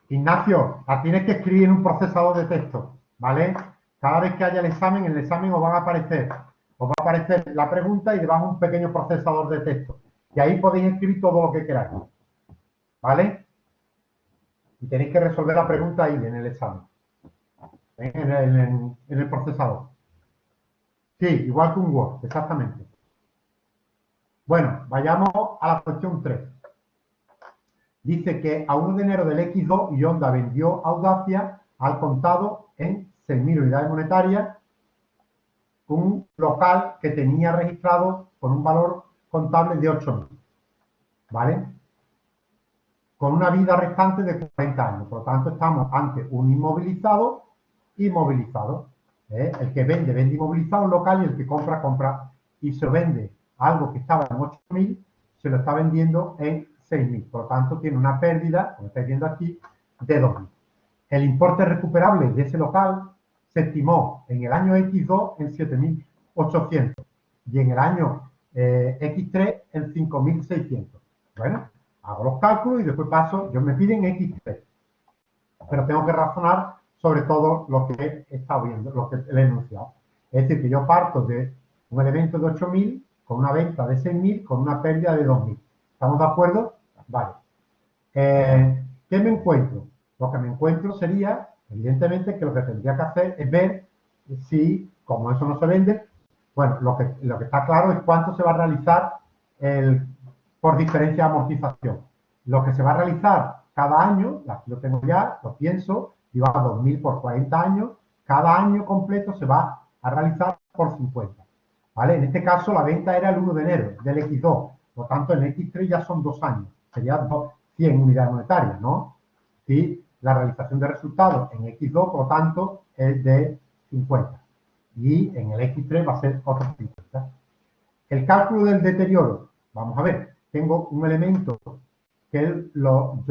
Ignacio, la tienes que escribir en un procesador de texto, ¿vale? Cada vez que haya el examen, en el examen os va a aparecer la pregunta y debajo un pequeño procesador de texto. Y ahí podéis escribir todo lo que queráis, ¿vale? Y tenéis que resolver la pregunta ahí en el examen, en el procesador. Sí, igual que un Word, exactamente. Bueno, vayamos a la cuestión 3. Dice que a 1 de enero del X2 Yonda vendió Audacia al contado en 6.000 unidades monetarias, un local que tenía registrado con un valor contable de 8.000, ¿vale? Con una vida restante de 40 años. Por lo tanto, estamos ante un inmovilizado y movilizado. El que vende inmovilizado un local y el que compra, compra. Y se vende algo que estaba en 8.000, se lo está vendiendo en 6.000. Por lo tanto, tiene una pérdida, como estáis viendo aquí, de 2.000. El importe recuperable de ese local se estimó en el año X2 en 7.800 y en el año X3 en 5.600. Bueno, hago los cálculos y después paso, yo me piden X3, pero tengo que razonar sobre todo lo que he estado viendo, lo que le he enunciado. Es decir, que yo parto de un elemento de 8.000 con una venta de 6.000 con una pérdida de 2.000. ¿Estamos de acuerdo? Vale. ¿Qué me encuentro? Lo que me encuentro sería, evidentemente, que lo que tendría que hacer es ver si, como eso no se vende, bueno, lo que está claro es cuánto se va a realizar por diferencia de amortización. Lo que se va a realizar cada año, aquí lo tengo ya, lo pienso, y va a 2.000 por 40 años, cada año completo se va a realizar por 50. ¿Vale? En este caso, la venta era el 1 de enero del X2, por lo tanto, en el X3 ya son 2 años, serían 100 unidades monetarias, ¿no? Y la realización de resultados en X2, por lo tanto, es de 50. Y en el X3 va a ser otros 50. El cálculo del deterioro, vamos a ver, tengo un elemento que yo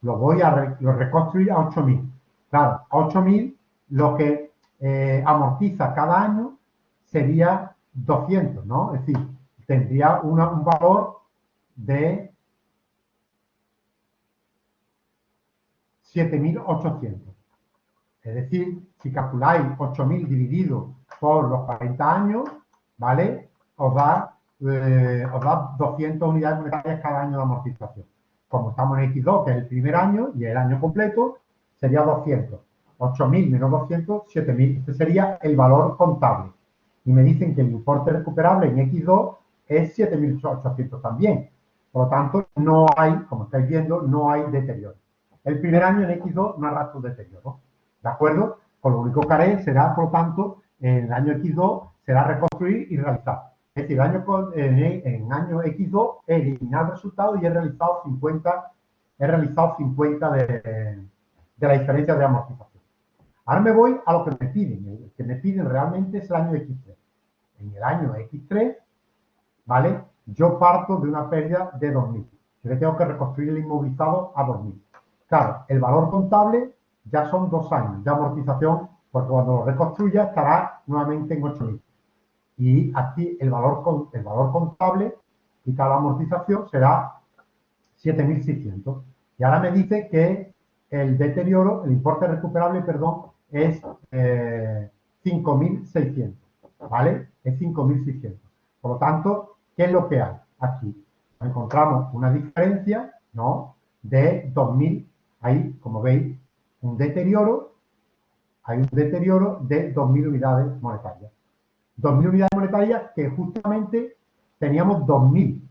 lo voy a reconstruir a 8.000. Claro, a 8.000 lo que amortiza cada año sería 200, ¿no? Es decir, tendría un valor de 7.800. Es decir, si calculáis 8.000 dividido por los 40 años, ¿vale? Os da 200 unidades monetarias cada año de amortización. Como estamos en X2, que es el primer año, y el año completo, sería 200. 8.000 menos 200, 7.000. Este sería el valor contable. Y me dicen que el importe recuperable en X2 es 7.800 también. Por lo tanto, no hay, como estáis viendo, no hay deterioro. El primer año en X2 no habrá deterioro. ¿De acuerdo? Pues lo único que haré será, por lo tanto, en el año X2 será reconstruir y realizar. Es decir, en año X2 he eliminado el resultado y he realizado 50 de la diferencia de amortización. Ahora me voy a lo que me piden. El que me piden realmente es el año X3. En el año X3, ¿vale? Yo parto de una pérdida de 2.000. Yo le tengo que reconstruir el inmovilizado a 2.000. Claro, el valor contable ya son 2 años de amortización, porque cuando lo reconstruya estará nuevamente en 8.000. Y aquí el valor contable y cada amortización será 7.600. Y ahora me dice que el deterioro, el importe recuperable, perdón, es 5.600. ¿Vale? Es 5.600. Por lo tanto, ¿qué es lo que hay aquí? Encontramos una diferencia, ¿no? De 2.000. Ahí, como veis, hay un deterioro de 2.000 unidades monetarias. 2.000 unidades monetarias que justamente teníamos 2.000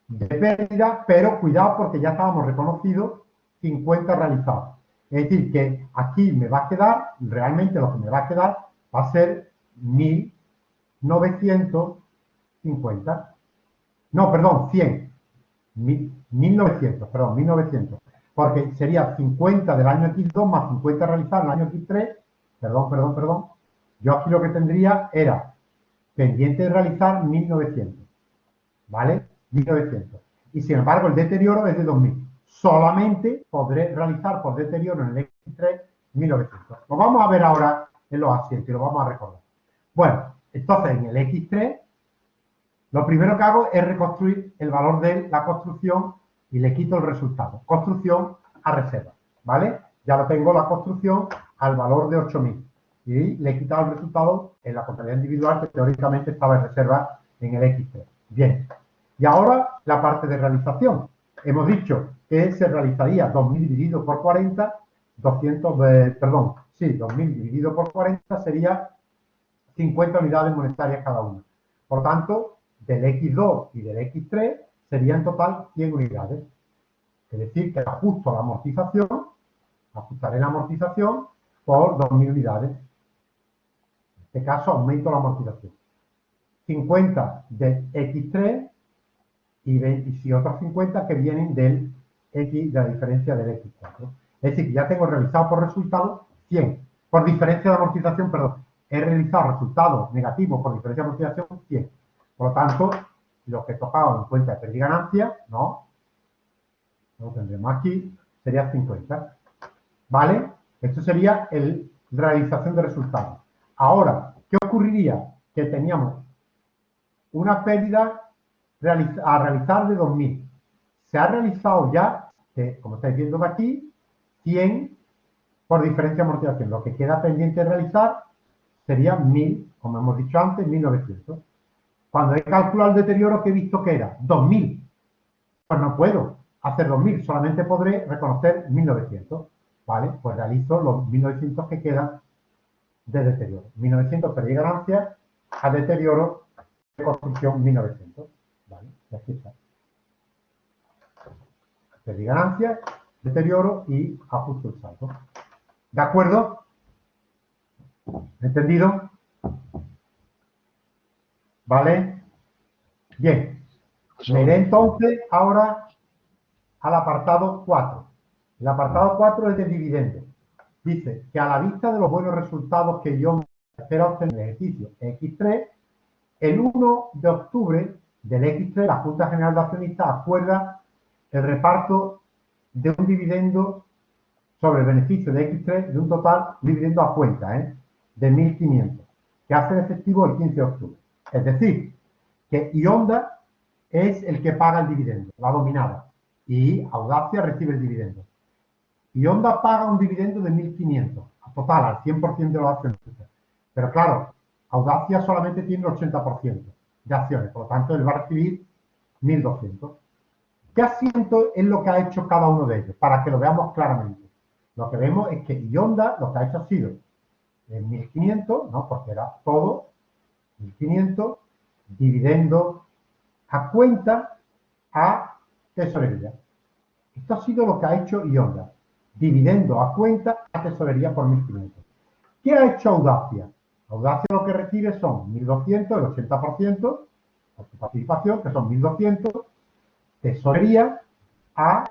de pérdida, pero cuidado porque ya estábamos reconocidos 50 realizados. Es decir, que aquí me va a quedar, realmente lo que me va a quedar va a ser 1950. No, perdón, 100. 1900, perdón, 1900. Porque sería 50 del año X2 más 50 realizados en el año X3. Perdón. Yo aquí lo que tendría era pendiente de realizar 1900. ¿Vale? 1900. Y sin embargo, el deterioro es de 2000. Solamente podré realizar por deterioro en el X3 1900. Lo vamos a ver ahora en los asientos y lo vamos a recordar. Bueno, entonces en el X3, lo primero que hago es reconstruir el valor de la construcción y le quito el resultado. Construcción a reserva, ¿vale? Ya lo tengo la construcción al valor de 8000. Y le he quitado el resultado en la contabilidad individual que teóricamente estaba en reserva en el X3. Bien. Y ahora la parte de realización. Hemos dicho que se realizaría 2000 dividido por 40, 2000 dividido por 40 sería 50 unidades monetarias cada uno. Por tanto, del X2 y del X3 serían en total 100 unidades. Es decir, que ajusto la amortización, ajustaré la amortización por 2000 unidades. En este caso, aumento la amortización. 50 del X3 y otros 50 que vienen del X, de la diferencia del X4. Es decir, que ya tengo realizado por resultado 100. Por diferencia de amortización, perdón, he realizado resultados negativos por diferencia de amortización 100. Por lo tanto, lo que he tocado en cuenta de pérdida y ganancia, ¿no? Lo tendremos aquí, sería 50. ¿Vale? Esto sería el realización de resultados. Ahora, ¿qué ocurriría? Que teníamos una pérdida a realizar de 2000. Se ha realizado ya, como estáis viendo de aquí, 100 por diferencia de amortización. Lo que queda pendiente de realizar sería 1000, como hemos dicho antes, 1900. Cuando he calculado el deterioro, que he visto que era 2000. Pues no puedo hacer 2000, solamente podré reconocer 1900. ¿Vale? Pues realizo los 1900 que quedan de deterioro. 1900 pérdida y ganancia a deterioro de construcción 1900. ¿Vale? Y aquí está. Pérdida y ganancia, deterioro y ajusto el saldo. ¿De acuerdo? ¿Entendido? ¿Vale? Bien. Me iré entonces ahora al apartado 4. El apartado 4 es de dividendos. Dice que a la vista de los buenos resultados que yo espero obtener en el ejercicio X3, el 1 de octubre del X3, la Junta General de Accionistas acuerda el reparto de un dividendo sobre el beneficio de X3 de un total dividendo a cuenta, de 1.500, que hace efectivo el 15 de octubre. Es decir, que Ionda es el que paga el dividendo, la dominada, y Audacia recibe el dividendo. Ionda paga un dividendo de 1.500, a total, al 100% de los accionistas. Pero claro, Audacia solamente tiene el 80% de acciones, por lo tanto, él va a recibir 1.200. ¿Qué asiento es lo que ha hecho cada uno de ellos? Para que lo veamos claramente. Lo que vemos es que Ionda lo que ha hecho ha sido 1.500, ¿no? Porque era todo, 1.500, dividendo a cuenta a tesorería. Esto ha sido lo que ha hecho Ionda, dividendo a cuenta a tesorería por 1.500. ¿Qué ha hecho Audacia? Audacia lo que recibe son 1.200, el 80%, por su participación, que son 1.200, tesorería a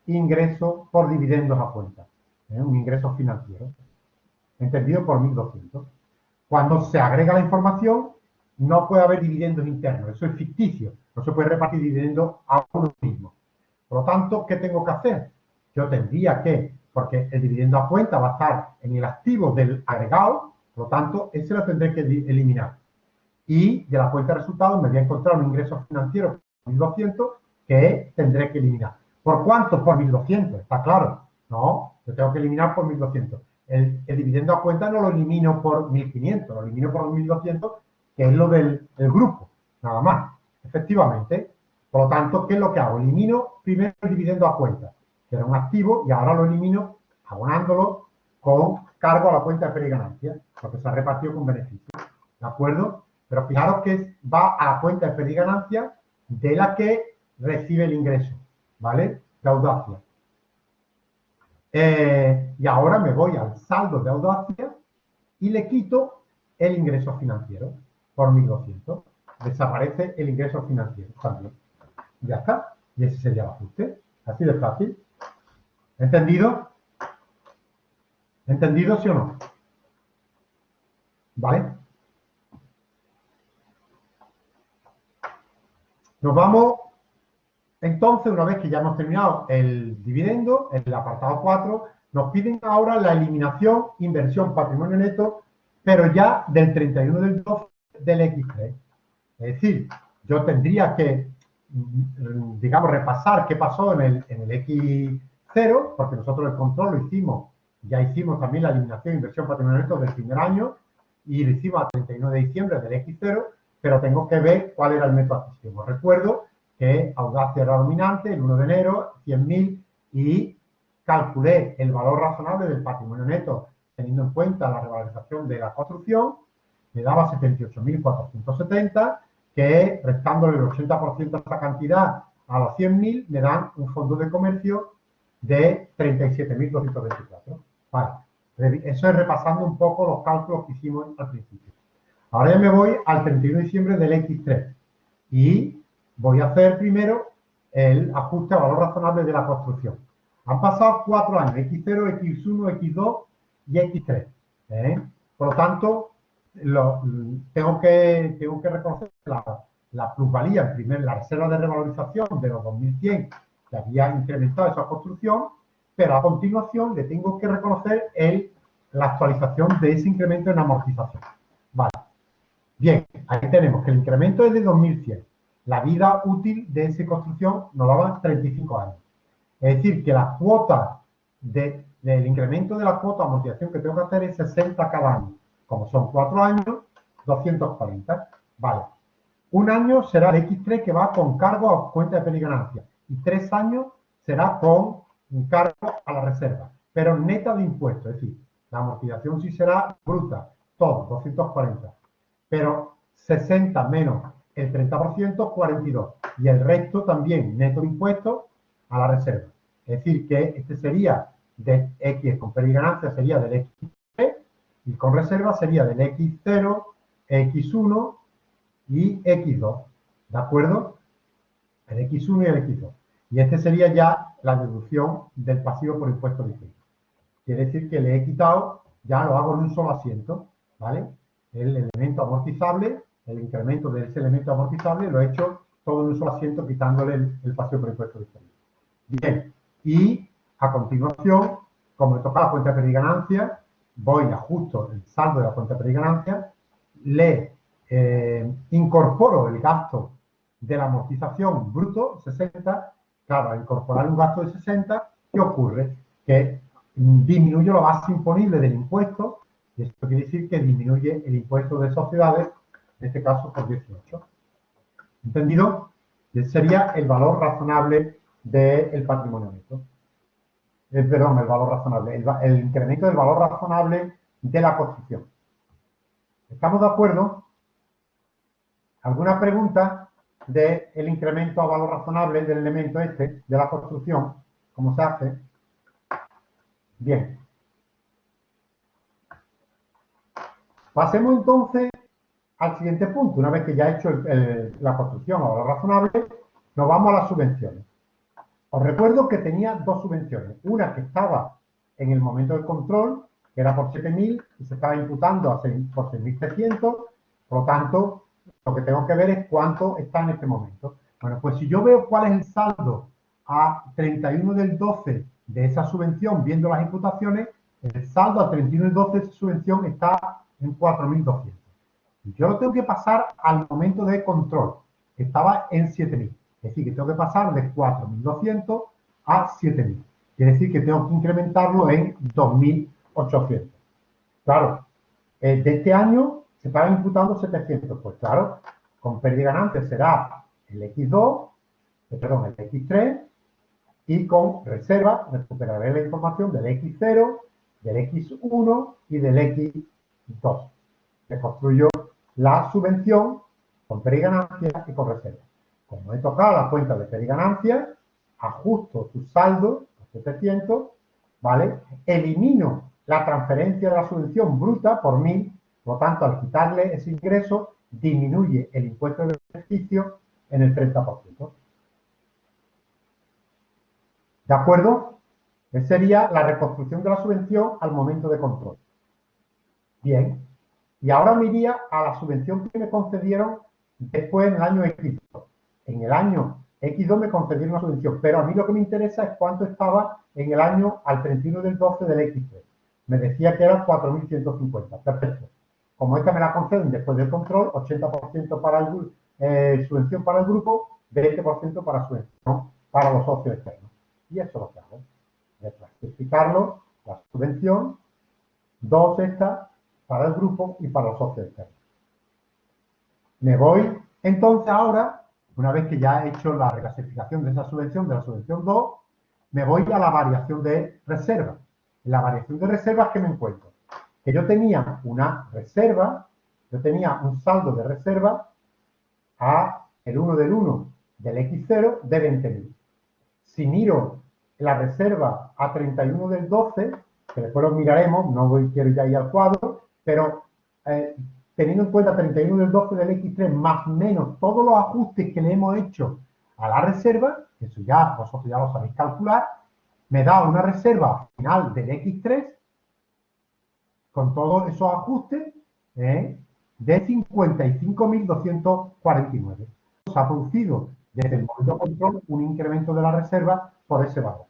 ingreso por dividendos a cuenta, un ingreso financiero, entendido por 1.200. Cuando se agrega la información, no puede haber dividendos internos, eso es ficticio, no se puede repartir dividendos a uno mismo. Por lo tanto, ¿qué tengo que hacer? Yo tendría que, porque el dividendo a cuenta va a estar en el activo del agregado, por lo tanto, ese lo tendré que eliminar. Y de la cuenta de resultados me voy a encontrar un ingreso financiero por 1.200 que tendré que eliminar. ¿Por cuánto? Por 1.200, está claro. No, lo tengo que eliminar por 1.200. El dividendo a cuenta no lo elimino por 1.500, lo elimino por 1.200, que es lo del grupo, nada más. Efectivamente. Por lo tanto, ¿qué es lo que hago? Elimino primero el dividendo a cuenta, que era un activo, y ahora lo elimino abonándolo con cargo a la cuenta de pérdida y ganancia, porque se ha repartido con beneficio. ¿De acuerdo? Pero fijaros que va a la cuenta de pérdida y ganancia de la que recibe el ingreso, ¿vale? De Audacia. Y ahora me voy al saldo de Audacia y le quito el ingreso financiero por 1.200. Desaparece el ingreso financiero también. Ya está. Y ese sería el ajuste. Así de fácil. ¿Entendido? ¿Entendido, sí o no? ¿Vale? Nos vamos, entonces, una vez que ya hemos terminado el dividendo, en el apartado 4, nos piden ahora la eliminación, inversión, patrimonio neto, pero ya del 31 del 12 del X3. Es decir, yo tendría que, digamos, repasar qué pasó en el X0, porque nosotros el control lo hicimos, ya hicimos también la eliminación, inversión, patrimonio neto del primer año, y lo hicimos a 31 de diciembre del X0, pero tengo que ver cuál era el método adquisitivo. Recuerdo que Audacia era dominante, el 1 de enero, 100.000, y calculé el valor razonable del patrimonio neto, teniendo en cuenta la revalorización de la construcción, me daba 78.470, que restándole el 80% de esa cantidad a los 100.000, me dan un fondo de comercio de 37.224. Vale, eso es repasando un poco los cálculos que hicimos al principio. Ahora ya me voy al 31 de diciembre del X3 y voy a hacer primero el ajuste a valor razonable de la construcción. Han pasado 4 años, X0, X1, X2 y X3. Por lo tanto, tengo que reconocer la plusvalía, en primer, la reserva de revalorización de los 2.100 que había incrementado esa construcción, pero a continuación le tengo que reconocer la actualización de ese incremento en amortización. Vale. Bien, ahí tenemos que el incremento es de 2.100. La vida útil de esa construcción nos daba 35 años. Es decir, que la cuota del incremento de la cuota de amortización que tengo que hacer es 60 cada año. Como son 4 años, 240. Vale. Un año será el X3 que va con cargo a cuenta de pérdida y ganancia. Y 3 años será con un cargo a la reserva, pero neta de impuestos. Es decir, la amortización sí será bruta, todo, 240. Pero 60 menos el 30%, 42. Y el resto también neto de impuestos a la reserva. Es decir, que este sería de X con pérdida y ganancia, sería del X3, y con reserva sería del X0, X1 y X2. ¿De acuerdo? El X1 y el X2. Y este sería ya la deducción del pasivo por impuestos distintos. Quiere decir que le he quitado, ya lo hago en un solo asiento, ¿vale? El elemento amortizable, el incremento de ese elemento amortizable, lo he hecho todo en un solo asiento, quitándole el pasivo por impuestos distintos. Bien, y a continuación, como me toca la cuenta de pérdida y ganancia, voy a ajusto el saldo de la cuenta de pérdida y ganancia, le incorporo el gasto de la amortización bruto, 60, claro, al incorporar un gasto de 60, ¿qué ocurre? Que disminuyo la base imponible del impuesto, y esto quiere decir que disminuye el impuesto de sociedades, en este caso por 18. ¿Entendido? Ese sería el valor razonable del patrimonio neto. Perdón, el valor razonable, el incremento del valor razonable de la construcción. ¿Estamos de acuerdo? ¿Alguna pregunta del incremento a valor razonable del elemento este, de la construcción? ¿Cómo se hace? Bien. Pasemos entonces al siguiente punto. Una vez que ya he hecho la construcción a valor razonable, nos vamos a las subvenciones. Os recuerdo que tenía dos subvenciones. Una que estaba en el momento del control, que era por 7.000, y se estaba imputando por 6.300. Por lo tanto, lo que tengo que ver es cuánto está en este momento. Bueno, pues si yo veo cuál es el saldo a 31 del 12 de esa subvención, viendo las imputaciones, el saldo a 31 del 12 de esa subvención está en 4.200. Y yo lo tengo que pasar al momento de control, que estaba en 7.000. Es decir, que tengo que pasar de 4.200 a 7.000. Quiere decir que tengo que incrementarlo en 2.800. Claro, de este año se pagan imputando 700. Pues claro, con pérdida y ganancia será el X2, perdón, el X3, y con reserva recuperaré la información del X0, del X1 y del X2. Que construyo la subvención con pérdida y ganancia y con reserva. Como he tocado la cuenta de pérdida y ganancias, ajusto su saldo, 700, ¿vale? Elimino la transferencia de la subvención bruta por 1000, por lo tanto, al quitarle ese ingreso, disminuye el impuesto de beneficio en el 30%. ¿De acuerdo? Esa sería la reconstrucción de la subvención al momento de control. Bien. Y ahora me iría a la subvención que me concedieron después en el año X2. En el año X2 me concedieron una subvención, pero a mí lo que me interesa es cuánto estaba en el año al 31 del 12 del X3. Me decía que eran 4.150. Perfecto. Como esta me la conceden después del control, 80% para el subvención para el grupo, 20% para subvención para los socios externos. Y eso es lo que hago. Reclasificarlo, la subvención, 2 estas para el grupo y para los socios externos. Me voy entonces ahora, una vez que ya he hecho la reclasificación de esa subvención, de la subvención 2, me voy a la variación de reserva. En la variación de reservas, ¿qué me encuentro? Que yo tenía una reserva, yo tenía un saldo de reserva a el 1 del 1 del X0 de 20.000. Si miro la reserva a 31 del 12, que después lo miraremos, no quiero ya ir al cuadro, pero teniendo en cuenta 31 del 12 del X3 más o menos todos los ajustes que le hemos hecho a la reserva, que eso ya vosotros ya lo sabéis calcular, me da una reserva final del X3 con todos esos ajustes de 55.249. Se ha producido desde el momento de control un incremento de la reserva por ese valor.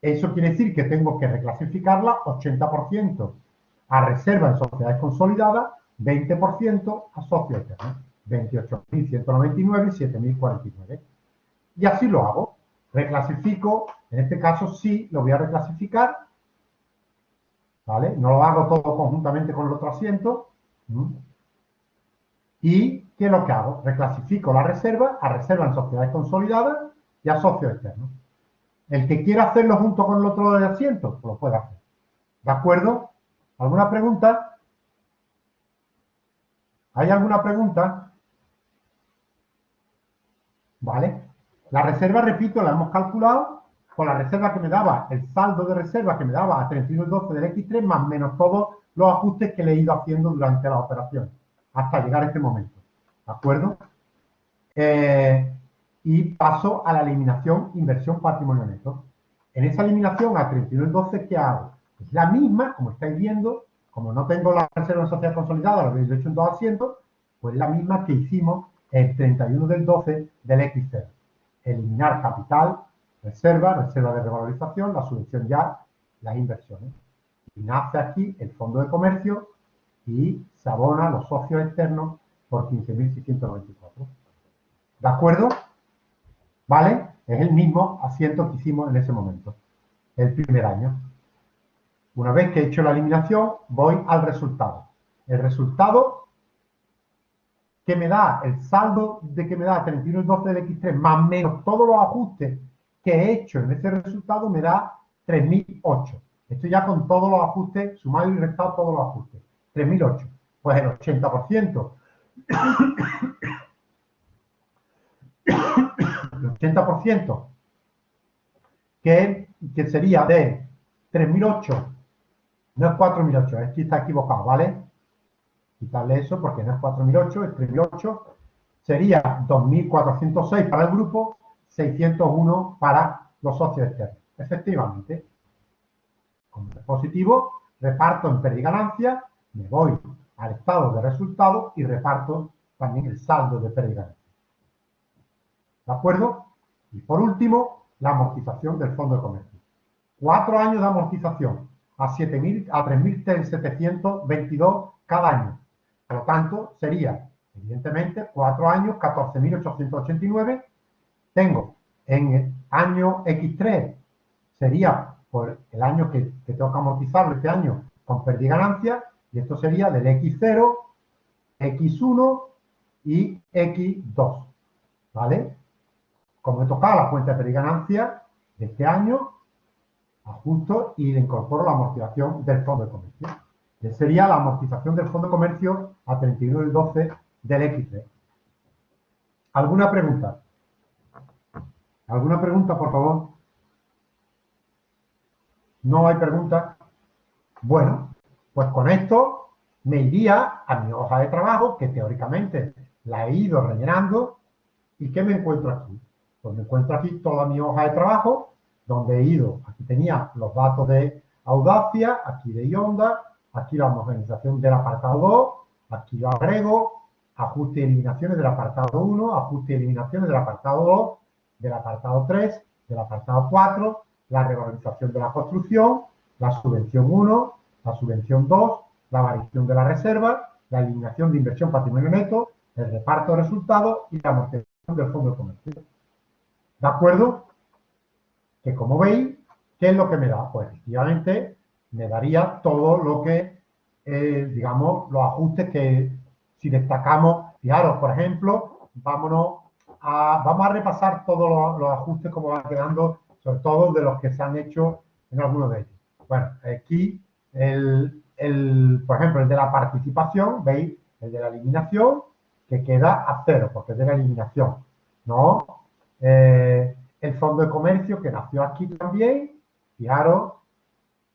Eso quiere decir que tengo que reclasificarla 80% a reserva en sociedades consolidadas, 20% a socios externos, 28.199 y 7.049. Y así lo hago. Reclasifico, en este caso sí lo voy a reclasificar, ¿vale? No lo hago todo conjuntamente con el otro asiento. ¿Y qué es lo que hago? Reclasifico la reserva a reserva en sociedades consolidadas y a socios externos. El que quiera hacerlo junto con el otro de asiento, pues lo puede hacer. ¿De acuerdo? ¿Alguna pregunta? ¿Hay alguna pregunta? ¿Vale? La reserva, repito, la hemos calculado con la reserva que me daba, el saldo de reserva que me daba a 31/12 del X3, más menos todos los ajustes que le he ido haciendo durante la operación, hasta llegar a este momento. ¿De acuerdo? Y paso a la eliminación inversión patrimonio neto. En esa eliminación a 31/12, ¿qué hago? Es la misma, como estáis viendo, como no tengo la reserva en sociedad consolidada, lo habéis hecho en 2 asientos, pues la misma que hicimos el 31/12 del X0. Eliminar capital, reserva de revalorización, la subvención ya, las inversiones. Y nace aquí el fondo de comercio y se abona a los socios externos por 15.694. ¿De acuerdo? ¿Vale? Es el mismo asiento que hicimos en ese momento, el primer año. Una vez que he hecho la eliminación, voy al resultado. El resultado que me da, el saldo de que me da 31/12 del X3, más menos todos los ajustes que he hecho en ese resultado, me da 3.008. Esto ya con todos los ajustes, sumado y restado todos los ajustes. 3.008. Pues el 80%. El 80% que sería de 3.008, no es 4.008, aquí está equivocado, ¿vale? Quitarle eso porque no es 4.008, es 3.008, sería 2.406 para el grupo, 601 para los socios externos. Efectivamente, como es positivo, reparto en pérdida y ganancia, me voy al estado de resultados y reparto también el saldo de pérdida y ganancia. ¿De acuerdo? Y por último, la amortización del fondo de comercio. 4 años de amortización a 3.722 cada año. Por lo tanto, sería, evidentemente, 4 años, 14.889. Tengo en el año X3, sería por el año que tengo que amortizarlo este año con pérdida y ganancia, y esto sería del X0, X1 y X2. ¿Vale? Como he tocado la cuenta de pérdida y ganancia de este año, ajusto y le incorporo la amortización del fondo de comercio. Que sería la amortización del fondo de comercio a 31/12 del X3. ¿Alguna pregunta? ¿Alguna pregunta, por favor? ¿No hay preguntas? Bueno, pues con esto me iría a mi hoja de trabajo, que teóricamente la he ido rellenando. ¿Y qué me encuentro aquí? Pues me encuentro aquí toda mi hoja de trabajo, donde he ido, aquí tenía los datos de Audacia, aquí de Ionda, aquí la homogenización del apartado 2, aquí lo agrego, ajuste y eliminaciones del apartado 1, ajuste y eliminaciones del apartado 2, del apartado 3, del apartado 4, la revalorización de la construcción, la subvención 1, la subvención 2, la variación de la reserva, la eliminación de inversión patrimonio neto, el reparto de resultados y la amortización del fondo de comercio. ¿De acuerdo? Que como veis, ¿qué es lo que me da? Pues efectivamente me daría todo lo que, digamos, los ajustes que si destacamos, fijaros, por ejemplo, vamos a repasar todos los ajustes como van quedando, sobre todo de los que se han hecho en algunos de ellos. Bueno, aquí, por ejemplo, el de la participación, veis, el de la eliminación, que queda a cero, porque es de la eliminación, ¿no? El fondo de comercio que nació aquí también, fijaros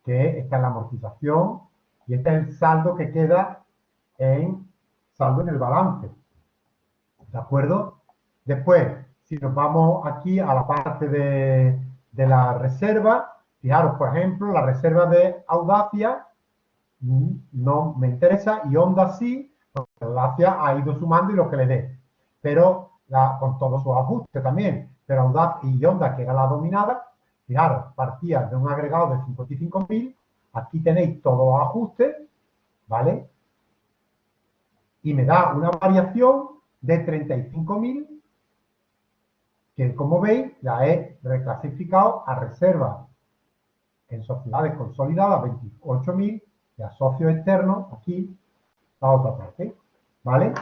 que esta es la amortización y este es el saldo que queda en saldo en el balance. ¿De acuerdo? Después, si nos vamos aquí a la parte de la reserva, fijaros, por ejemplo, la reserva de Audacia no me interesa y Honda sí, porque Audacia ha ido sumando y lo que le dé. Pero con todos sus ajustes también. Pero Audacia y Honda, que era la dominada, fijaros, partía de un agregado de 55.000, aquí tenéis todos los ajustes, ¿vale? Y me da una variación de 35.000, que como veis la he reclasificado a reserva en sociedades consolidadas, 28.000, y a socios externos, aquí, la otra parte, ¿vale?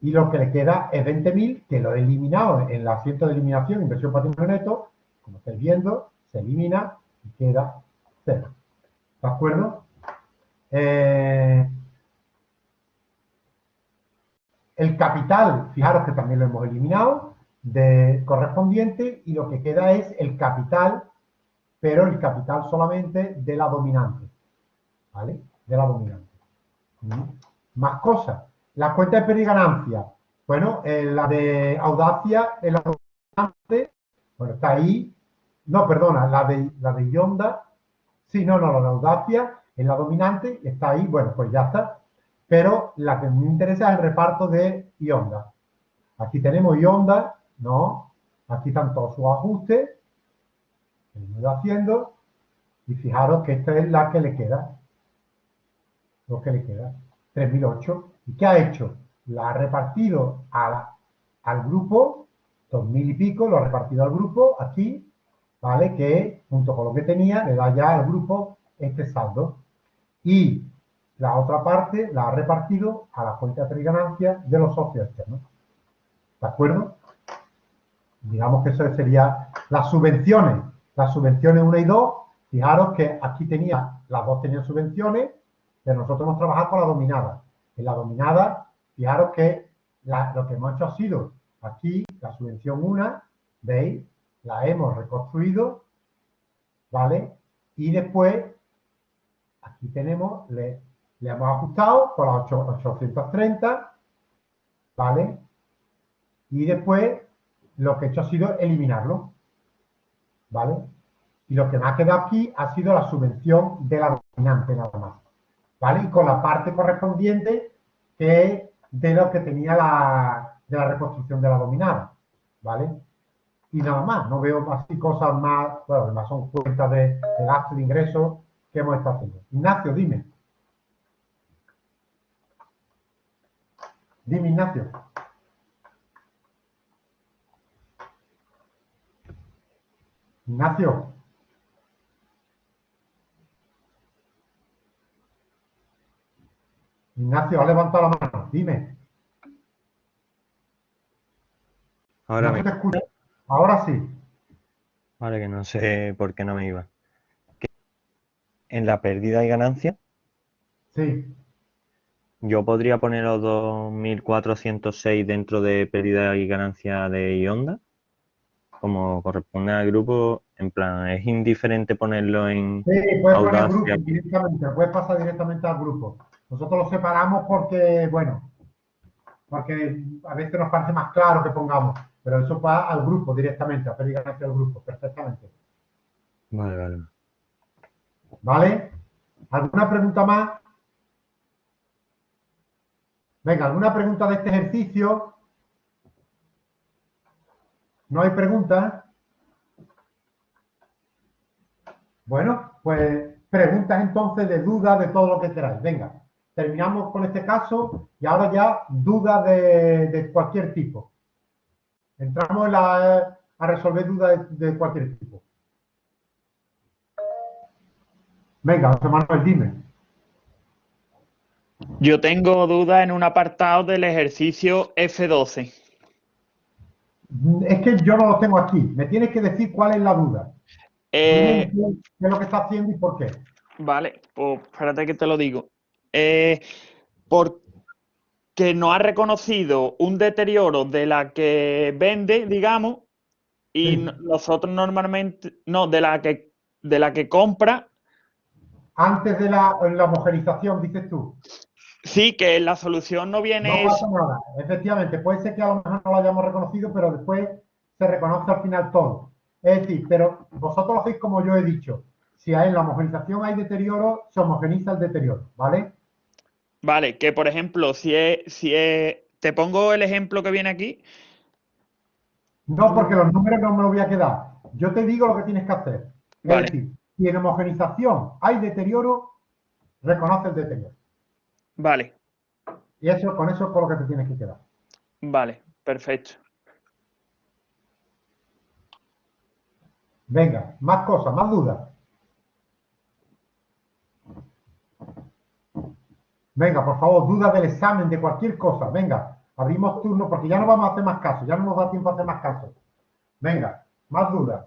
Y lo que le queda es 20.000, que lo he eliminado en el asiento de eliminación, inversión patrimonio neto, como estáis viendo, se elimina y queda cero. ¿De acuerdo? El capital, fijaros que también lo hemos eliminado, correspondiente, y lo que queda es el capital, pero el capital solamente de la dominante, ¿vale? De la dominante. Más cosas. La cuenta de pérdida y ganancia. Bueno, la de Audacia, en la dominante, bueno, está ahí. No, perdona, la de Ionda. Sí, no, la de Audacia, en la dominante, está ahí. Bueno, pues ya está. Pero la que me interesa es el reparto de Ionda. Aquí tenemos Ionda, ¿no? Aquí están todos sus ajustes. Que he ido haciendo. Y fijaros que esta es la que le queda. Lo que le queda. 3.008. ¿Y qué ha hecho? La ha repartido al grupo, 2.000 y pico, lo ha repartido al grupo, aquí, ¿vale? Que junto con lo que tenía, le da ya al grupo este saldo. Y la otra parte la ha repartido a la cuenta de ganancia de los socios externos. ¿De acuerdo? Digamos que eso sería las subvenciones. Las subvenciones 1 y 2, fijaros que aquí tenía, las dos tenían subvenciones, pero nosotros hemos trabajado con la dominada. En la dominada, fijaros que lo que hemos hecho ha sido, aquí, la subvención 1, ¿veis? La hemos reconstruido, ¿vale? Y después, aquí tenemos, le hemos ajustado con las 830, ¿vale? Y después, lo que he hecho ha sido eliminarlo, ¿vale? Y lo que me ha quedado aquí ha sido la subvención de la dominante nada más, ¿vale? Y con la parte correspondiente que es de lo que tenía de la reconstrucción de la dominada, ¿vale? Y nada más, no veo así cosas más, bueno, además son cuentas de gasto de ingresos que hemos estado haciendo. Ignacio, dime. Dime, Ignacio. Ignacio. Ignacio, ha levantado la mano. Dime. Ahora No se te me... escucha. Ahora sí. Vale, que no sé por qué no me iba. En la pérdida y ganancia, Sí. yo podría poner los 2.406 dentro de pérdida y ganancia de Ionda. como corresponde al grupo, en plan, es indiferente ponerlo en Sí, puedes poner Audacia. grupo directamente, lo puedes pasar directamente al grupo. Nosotros lo separamos porque, bueno, porque a veces nos parece más claro que pongamos, pero eso va al grupo directamente, a pedir al grupo, perfectamente. Vale, vale. ¿Vale? ¿Alguna pregunta más? Venga, ¿alguna pregunta de este ejercicio? ¿No hay preguntas? Bueno, pues preguntas entonces de dudas de todo lo que queráis. Venga, terminamos con este caso y ahora ya dudas de cualquier tipo. Entramos a resolver dudas de cualquier tipo. Venga, José Manuel, dime. Yo tengo dudas en un apartado del ejercicio F12. Es que yo no lo tengo aquí. Me tienes que decir cuál es la duda. Dime qué es lo que está haciendo y por qué. Vale, pues espérate que te lo digo. Porque no ha reconocido un deterioro de la que vende, digamos, y Sí. nosotros normalmente, no, de la que compra, Antes de la homogenización, dices tú. sí, que la solución no No viene pasa nada. Efectivamente, puede ser que a lo mejor no lo hayamos reconocido, pero después se reconoce al final todo. Es decir, pero vosotros lo hacéis como yo he dicho. Si hay en la homogenización hay deterioro, se homogeniza el deterioro, ¿vale? Vale, que por ejemplo, te pongo el ejemplo que viene aquí. No, porque los números no me los voy a quedar. Yo te digo lo que tienes que hacer. Es Vale, decir, si en homogenización hay deterioro, reconoce el deterioro. vale, Y eso, con eso es con lo que te tienes que quedar. vale, perfecto. Venga, más cosas, más dudas. Venga, por favor, dudas del examen, de cualquier cosa. Venga, abrimos turno porque ya no vamos a hacer más casos, ya no nos da tiempo a hacer más casos. Venga, más dudas.